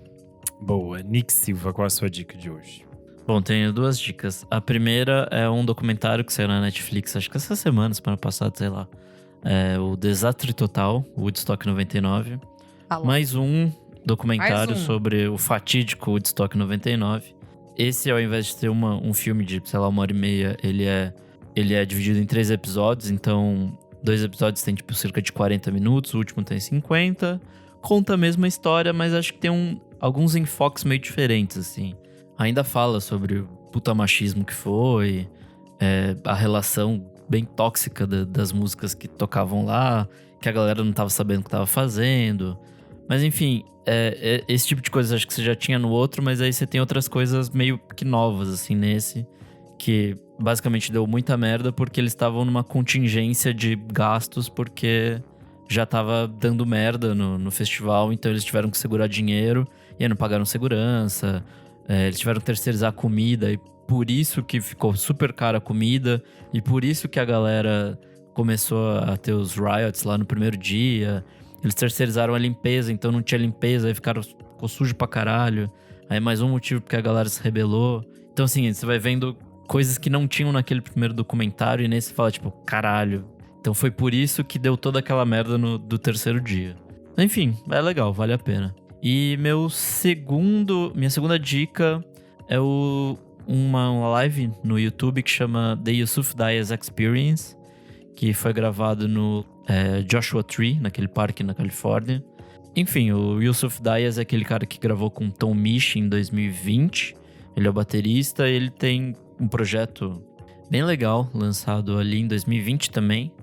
S3: Boa. Nick Silva, qual a sua dica de hoje?
S4: Bom, tenho 2 dicas. A primeira é um documentário que saiu na Netflix, acho que essa semana passada, sei lá. É o Desastre Total, Woodstock 99.
S2: Alô.
S4: Mais um documentário
S2: Mais um.
S4: sobre o fatídico Woodstock 99. Esse, ao invés de ser um filme de, sei lá, 1h30, ele é dividido em 3 episódios. Então, 2 episódios tem, tipo, cerca de 40 minutos. O último tem 50. Conta a mesma história, mas acho que tem alguns enfoques meio diferentes, assim. Ainda fala sobre o puta machismo que foi, a relação bem tóxica das músicas que tocavam lá, que a galera não tava sabendo o que tava fazendo. Mas enfim, esse tipo de coisa acho que você já tinha no outro, mas aí você tem outras coisas meio que novas, assim, nesse. Que basicamente deu muita merda porque eles estavam numa contingência de gastos, porque já tava dando merda no festival, então eles tiveram que segurar dinheiro e aí não pagaram segurança. Eles tiveram que terceirizar a comida e por isso que ficou super cara a comida e por isso que a galera começou a ter os riots lá no primeiro dia. Eles terceirizaram a limpeza, então não tinha limpeza, aí ficou sujo pra caralho. Aí mais um motivo porque a galera se rebelou. Então assim, você vai vendo coisas que não tinham naquele primeiro documentário e nesse você fala tipo, caralho. Então foi por isso que deu toda aquela merda do terceiro dia. Enfim, é legal, vale a pena. E minha segunda dica é uma live no YouTube que chama The Yusuf Dias Experience, que foi gravado no Joshua Tree, naquele parque na Califórnia. Enfim, o Yusuf Dias é aquele cara que gravou com Tom Misch em 2020. Ele é o baterista e ele tem um projeto bem legal, lançado ali em 2020 também.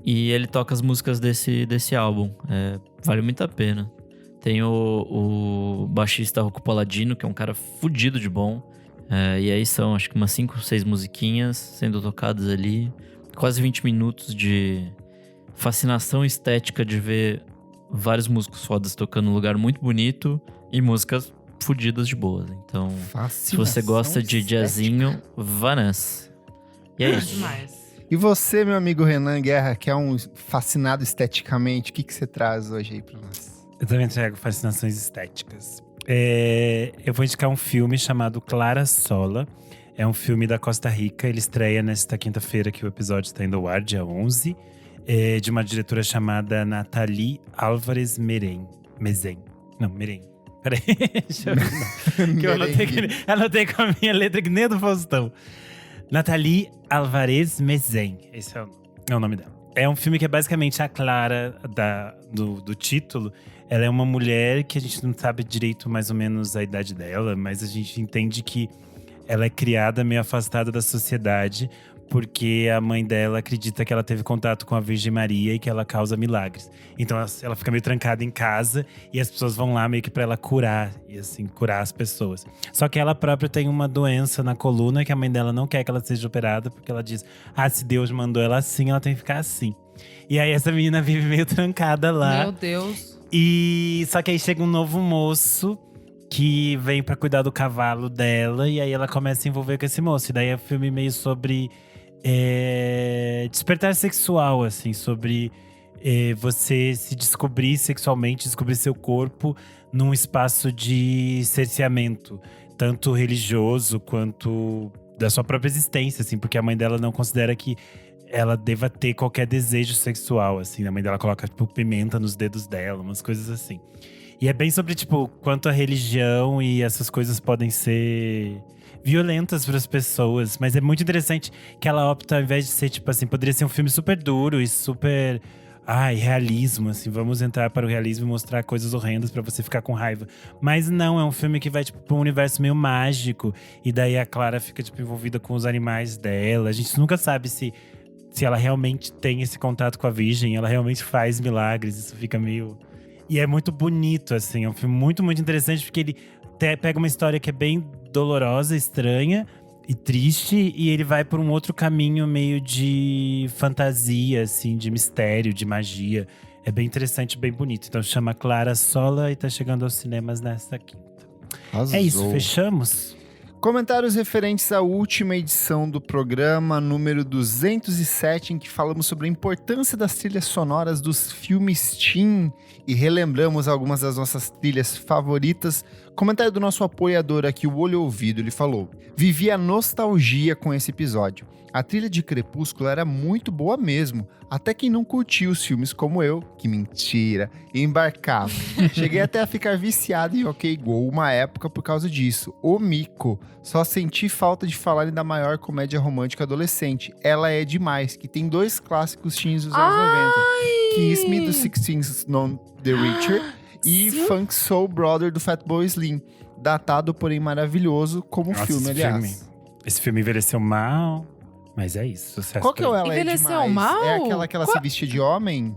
S4: E ele toca as músicas desse álbum. Vale muito a pena. Tem o baixista Rocco Palladino, que é um cara fudido de bom. E aí são, acho que umas 5 ou 6 musiquinhas sendo tocadas ali. Quase 20 minutos de fascinação estética de ver vários músicos fodas tocando num lugar muito bonito e músicas fudidas de boas. Então, se você gosta de jazzinho, vá nessa. E é isso.
S2: Demais.
S1: E você, meu amigo Renan Guerra, que é um fascinado esteticamente, o que você traz hoje aí pra nós?
S3: Eu também trago fascinações estéticas. Eu vou indicar um filme chamado Clara Sola. É um filme da Costa Rica. Ele estreia nesta quinta-feira, que o episódio está indo ao ar, dia 11. De uma diretora chamada Nathalie Álvares Meren. Peraí, deixa eu ver. Que eu anotei com a minha letra que nem a do Faustão. Nathalie Álvares Meren. Esse é o nome dela. É um filme que é basicamente a Clara do título. Ela é uma mulher que a gente não sabe direito mais ou menos a idade dela, mas a gente entende que ela é criada meio afastada da sociedade porque a mãe dela acredita que ela teve contato com a Virgem Maria e que ela causa milagres. Então ela fica meio trancada em casa e as pessoas vão lá meio que pra ela curar, e assim, curar as pessoas. Só que ela própria tem uma doença na coluna que a mãe dela não quer que ela seja operada, porque ela diz: se Deus mandou ela assim, ela tem que ficar assim. E aí essa menina vive meio trancada lá.
S2: Meu Deus.
S3: E só que aí chega um novo moço que vem pra cuidar do cavalo dela, e aí ela começa a se envolver com esse moço. E daí é um filme meio sobre despertar sexual, assim, sobre você se descobrir sexualmente, descobrir seu corpo num espaço de cerceamento, tanto religioso quanto da sua própria existência, assim, porque a mãe dela não considera que ela deva ter qualquer desejo sexual, assim. A mãe dela coloca, tipo, pimenta nos dedos dela, umas coisas assim. E é bem sobre, tipo, quanto a religião e essas coisas podem ser violentas para as pessoas. Mas é muito interessante que ela opta, ao invés de ser, tipo assim, poderia ser um filme super duro e super… realismo, assim. Vamos entrar para o realismo e mostrar coisas horrendas para você ficar com raiva. Mas não, é um filme que vai, tipo, pra um universo meio mágico. E daí a Clara fica, tipo, envolvida com os animais dela. A gente nunca sabe se ela realmente tem esse contato com a Virgem, ela realmente faz milagres, isso fica meio… E é muito bonito, assim, é um filme muito, muito interessante, porque ele pega uma história que é bem dolorosa, estranha e triste, e ele vai por um outro caminho meio de fantasia, assim, de mistério, de magia. É bem interessante, bem bonito. Então chama Clara Sola e tá chegando aos cinemas nesta quinta.
S1: Arrasou.
S3: É isso, fechamos?
S1: Comentários referentes à última edição do programa número 207, em que falamos sobre a importância das trilhas sonoras dos filmes teen e relembramos algumas das nossas trilhas favoritas. Comentário do nosso apoiador aqui, o Olho Ouvido, ele falou: vivi a nostalgia com esse episódio. A trilha de Crepúsculo era muito boa mesmo, até quem não curtia os filmes como eu, que mentira, embarcava. Cheguei até a ficar viciado em OK Go uma época por causa disso. O mico. Só senti falta de falarem da maior comédia romântica adolescente, Ela é Demais, que tem 2 clássicos teens dos anos 90. Kiss Me, do Sixteen Non The Richer, e Funk Soul Brother, do Fatboy Slim. Datado, porém maravilhoso, como
S3: Nossa,
S1: filme, aliás.
S3: Esse filme envelheceu mal, mas é isso. Sucesso.
S1: Qual que é o Ela é
S2: Envelheceu
S1: Demais?
S2: mal?
S1: É aquela que ela se vestia de homem?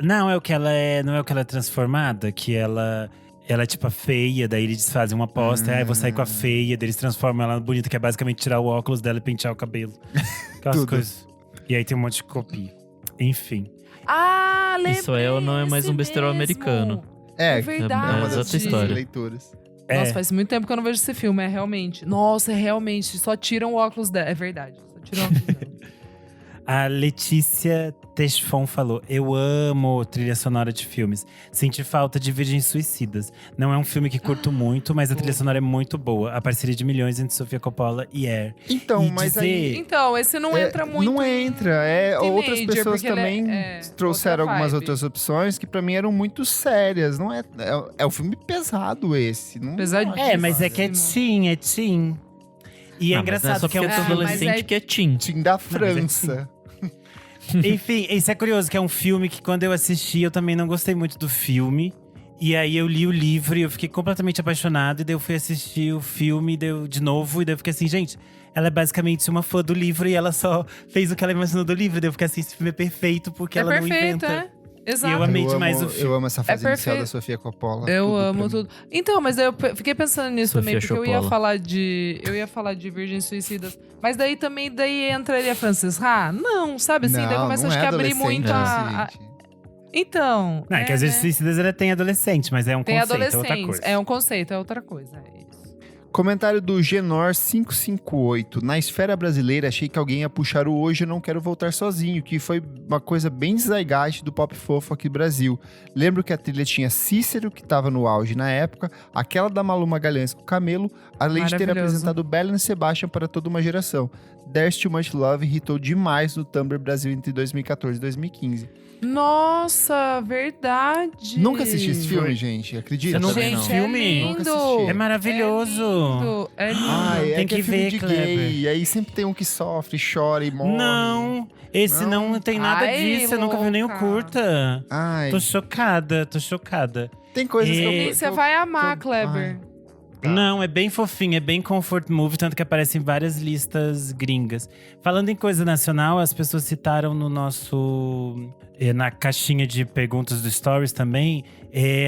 S3: Não, é o que ela é. Não é o que ela é transformada, que ela é tipo a feia, daí eles fazem uma aposta, eu vou sair com a feia, daí eles transformam ela bonita, que é basicamente tirar o óculos dela e pentear o cabelo. Aquelas
S1: Tudo.
S3: coisas. E aí tem um monte de copia. Enfim.
S2: Ah, lembrei.
S4: Isso aí não é mais
S2: esse
S4: um besteirol
S2: mesmo.
S4: americano.
S1: É,
S2: É verdade.
S1: é uma
S4: outra
S1: das
S4: história.
S1: leituras.
S3: É.
S2: Nossa, faz muito tempo que eu não vejo esse filme, é realmente. Nossa, é realmente. Só tiram o óculos dela. É verdade. Só tiram o óculos dela.
S3: A Letícia Tesfon falou: eu amo trilha sonora de filmes. Senti falta de Virgens Suicidas. Não é um filme que curto muito, mas a trilha sonora é muito boa. A parceria de milhões entre Sofia Coppola e Air.
S1: Então,
S3: E
S1: mas
S3: dizer-
S1: aí…
S2: Então, esse não entra muito.
S1: Não entra. Outras
S2: teenager,
S1: pessoas
S2: porque ele
S1: também trouxeram
S2: outra
S1: algumas
S2: vibe.
S1: outras opções que pra mim eram muito sérias. Não é um filme pesado esse. Não,
S2: Pesadíssimo.
S3: É, mas é que é teen, é teen. E é
S4: Ah, mas não
S3: engraçado
S4: só
S3: que é
S4: porque
S3: um
S4: é
S2: mas
S4: adolescente
S2: é-
S4: que é teen.
S1: Tim da
S3: mas é
S1: França.
S3: Enfim, isso é curioso, que é um filme que quando eu assisti, eu também não gostei muito do filme. E aí eu li o livro e eu fiquei completamente apaixonado. E daí eu fui assistir o filme de novo. E daí eu fiquei assim, gente, ela é basicamente uma fã do livro. E ela só fez o que ela imaginou do livro. E daí eu fiquei assim, esse filme é perfeito porque
S2: É
S3: ela não
S2: perfeito,
S3: inventa.
S2: é? Exato.
S3: Eu amei
S1: Eu
S3: demais
S1: amo-
S3: o filme.
S1: Eu amo essa fase inicial
S2: perfeito.
S1: da Sofia Coppola.
S2: Eu
S1: Tudo
S2: amo
S1: pra mim.
S2: tudo. Então, mas eu fiquei pensando nisso
S4: Sofia
S2: também, porque eu ia
S4: Coppola.
S2: falar de Virgens Suicidas. Mas daí também entraria Frances Ha? Não, sabe assim? daí começa
S1: não
S2: acho
S1: é
S2: que a abrir
S1: adolescente,
S2: muito a.
S1: gente.
S2: Então.
S3: Não, é que às vezes
S2: né?
S3: Suicidas ela tem adolescente, mas é um
S2: Tem
S3: conceito, é outra
S2: adolescentes.
S3: coisa.
S2: É um conceito, é outra coisa. É isso.
S1: Comentário do Genor558. Na esfera brasileira, achei que alguém ia puxar o Hoje Eu Não Quero Voltar Sozinho, que foi uma coisa bem zeitgeist do pop fofo aqui no Brasil. Lembro que a trilha tinha Cícero, que estava no auge na época, aquela da Malu Magalhães com Camelo, além de ter
S2: Maravilhoso.
S1: apresentado Belen e Sebastian para toda uma geração. There's Too Much Love irritou demais no Tumblr Brasil entre 2014 e 2015.
S2: Nossa, verdade.
S1: Nunca assisti esse filme, gente? Acredita?
S4: Você não
S3: Também
S2: Gente,
S3: não.
S2: é
S3: Filme?
S1: Nunca
S2: lindo.
S1: assisti.
S3: É maravilhoso.
S2: É lindo. É lindo.
S1: Ai,
S3: Tem
S1: que é
S3: que
S1: filme
S3: ver,
S1: de
S3: Kleber.
S1: gay, e aí sempre tem um que sofre, chora e morre.
S3: Não, esse não, tem nada
S2: Ai,
S3: disso. Eu nunca vi nem o
S2: louca.
S3: curta.
S1: Ai,
S3: Tô chocada.
S1: tem coisas que eu…
S3: E-
S1: que
S2: Você
S1: eu-
S2: vai amar,
S1: tô-
S2: Kleber.
S1: Ai. Tá.
S3: Não, é bem fofinho, é bem comfort movie, tanto que aparece em várias listas gringas. Falando em coisa nacional, as pessoas citaram no nosso… na caixinha de perguntas do Stories também,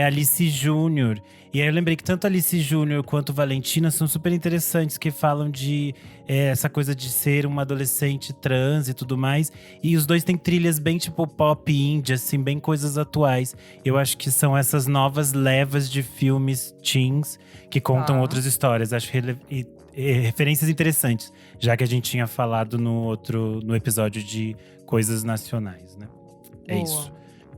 S3: Alice Júnior. E aí eu lembrei que tanto Alice Júnior quanto Valentina são super interessantes, que falam de essa coisa de ser uma adolescente trans e tudo mais. E os dois têm trilhas bem tipo pop indie, assim, bem coisas atuais. Eu acho que são essas novas levas de filmes teens que contam
S2: Tá.
S3: outras histórias. Acho referências interessantes, já que a gente tinha falado no episódio de coisas nacionais, né? É
S2: Boa.
S3: isso.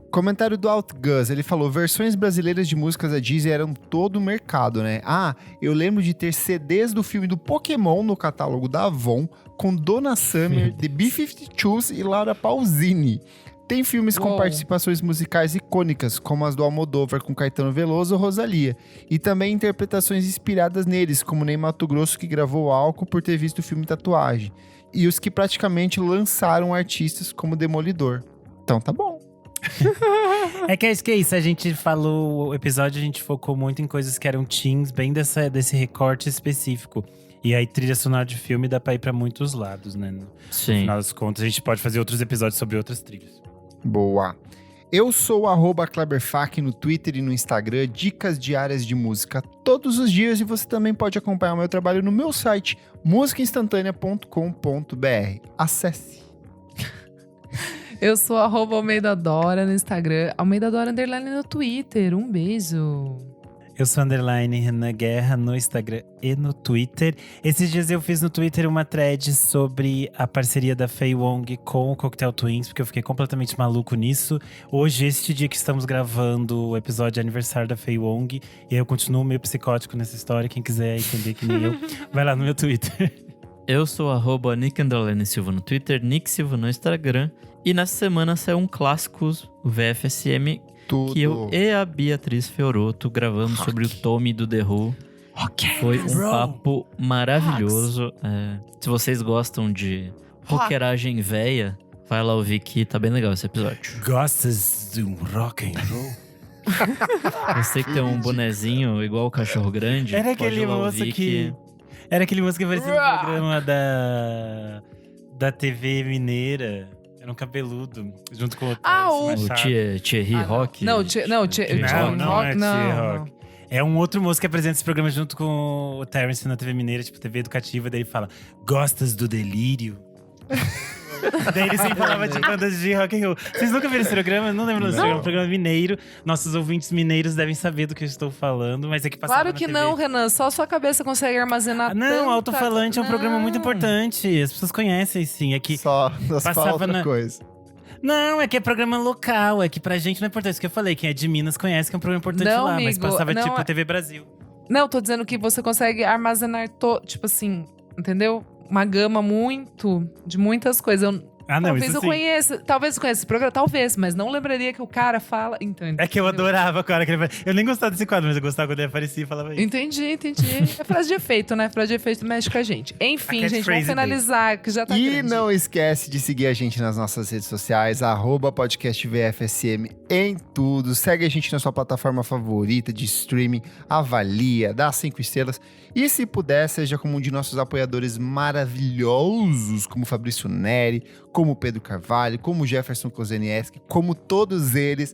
S1: Comentário do Outgus, ele falou: versões brasileiras de músicas da Disney eram todo o mercado, né? Ah, eu lembro de ter CDs do filme do Pokémon no catálogo da Avon, com Donna Summer, The B-52s e Laura Pausini. Tem filmes com
S2: Uou.
S1: participações musicais icônicas, como as do Almodóvar com Caetano Veloso ou Rosalía. E também interpretações inspiradas neles, como Ney Matogrosso, que gravou Álcool por ter visto o filme Tatuagem. E os que praticamente lançaram artistas como Demolidor. Então tá bom.
S3: É que é isso, a gente falou, o episódio a gente focou muito em coisas que eram teens, bem desse recorte específico. E aí trilha sonora de filme dá pra ir pra muitos lados, né? No
S4: Sim.
S3: final das contas, a gente pode fazer outros episódios sobre outras trilhas.
S1: Boa. Eu sou o @KleberFak no Twitter e no Instagram, dicas diárias de música todos os dias, e você também pode acompanhar o meu trabalho no meu site musicainstantanea.com.br. Acesse.
S2: Eu sou @AlmeidaDora no Instagram, AlmeidaDora _ no Twitter. Um beijo.
S3: Eu sou underline Renan Guerra no Instagram e no Twitter. Esses dias eu fiz no Twitter uma thread sobre a parceria da Fei Wong com o Cocktail Twins, porque eu fiquei completamente maluco nisso. Hoje, este dia que estamos gravando o episódio de aniversário da Fei Wong, e eu continuo meio psicótico nessa história. Quem quiser entender que nem eu, vai lá no meu Twitter.
S4: Eu sou @Nick_Silva no Twitter, Nick Silva no Instagram. E nessa semana saiu um clássico VFSM
S1: Tudo.
S4: que eu e a Beatriz Fioroto gravamos sobre o Tommy do The Who. Foi um papo maravilhoso. Se vocês gostam de rockeragem véia, vai lá ouvir que tá bem legal esse episódio.
S3: Gostas de um rock and roll?
S4: Você que tem um bonezinho igual o cachorro grande,
S3: Era
S4: pode
S3: aquele
S4: lá
S3: moço
S4: ouvir
S3: que… Era aquele moço que aparecia no programa da TV mineira. Era um cabeludo, junto com o
S2: o
S4: Thierry Rock.
S2: Não,
S3: Não é Thierry Rock. É um outro moço que apresenta esse programa junto com o Terence na TV mineira, tipo TV educativa. Daí ele fala, gostas do delírio? Daí ele sempre falava de bandas de rock and roll. Vocês nunca viram esse programa? Não lembro desse programa. É um programa mineiro. Nossos ouvintes mineiros devem saber do que eu estou falando, mas é que passava
S2: Claro que
S3: na TV.
S2: não, Renan. Só sua cabeça consegue armazenar
S3: Não,
S2: tanta…
S3: Alto-Falante é um programa muito importante. As pessoas conhecem, sim. É que
S1: Só nós
S3: passava
S1: fala outra
S3: na-
S1: coisa.
S3: Não, é que é programa local. É que pra gente não é importante. Isso que eu falei. Quem é de Minas conhece que é um programa importante
S2: Não,
S3: lá. Mas
S2: amigo,
S3: passava
S2: não
S3: tipo
S2: é-
S3: TV Brasil.
S2: Não, tô dizendo que você consegue armazenar, tipo assim, entendeu? Uma gama de muitas coisas.
S3: Ah, não,
S2: Talvez
S3: isso
S2: eu
S3: sim.
S2: conheça, talvez eu conheça esse programa, talvez, mas não lembraria que o cara fala. Então,
S3: É que eu adorava a cara que ele… Eu nem gostava desse quadro, mas eu gostava quando ele aparecia e falava isso.
S2: Entendi. É frase de efeito, né? Frase de efeito mexe com a gente. Enfim,
S3: A
S2: gente, vamos
S3: catchphrase
S2: finalizar, que já tá
S1: E
S2: grande.
S1: não esquece de seguir a gente nas nossas redes sociais, @podcastvfsm em tudo. Segue a gente na sua plataforma favorita de streaming, avalia, dá 5 estrelas. E se puder, seja como um de nossos apoiadores maravilhosos, como Fabrício Neri, como Pedro Carvalho, como Jefferson Kozenieski, como todos eles.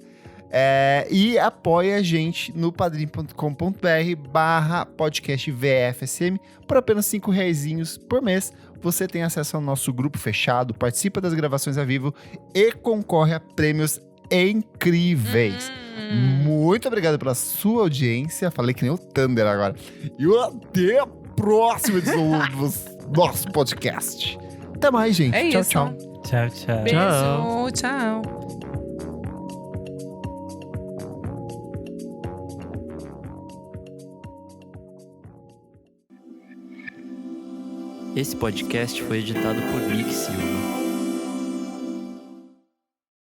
S1: E apoie a gente no padrim.com.br/podcastvfsm por apenas R$5 por mês. Você tem acesso ao nosso grupo fechado, participa das gravações ao vivo e concorre a prêmios incríveis. Muito obrigado pela sua audiência. Falei que nem o Thunder agora. E até a próxima edição do nosso podcast. Até mais, gente.
S2: É
S1: Tchau,
S2: isso.
S1: tchau.
S3: Tchau, tchau.
S2: Beijo, tchau.
S4: Esse podcast foi editado por Nick Silva.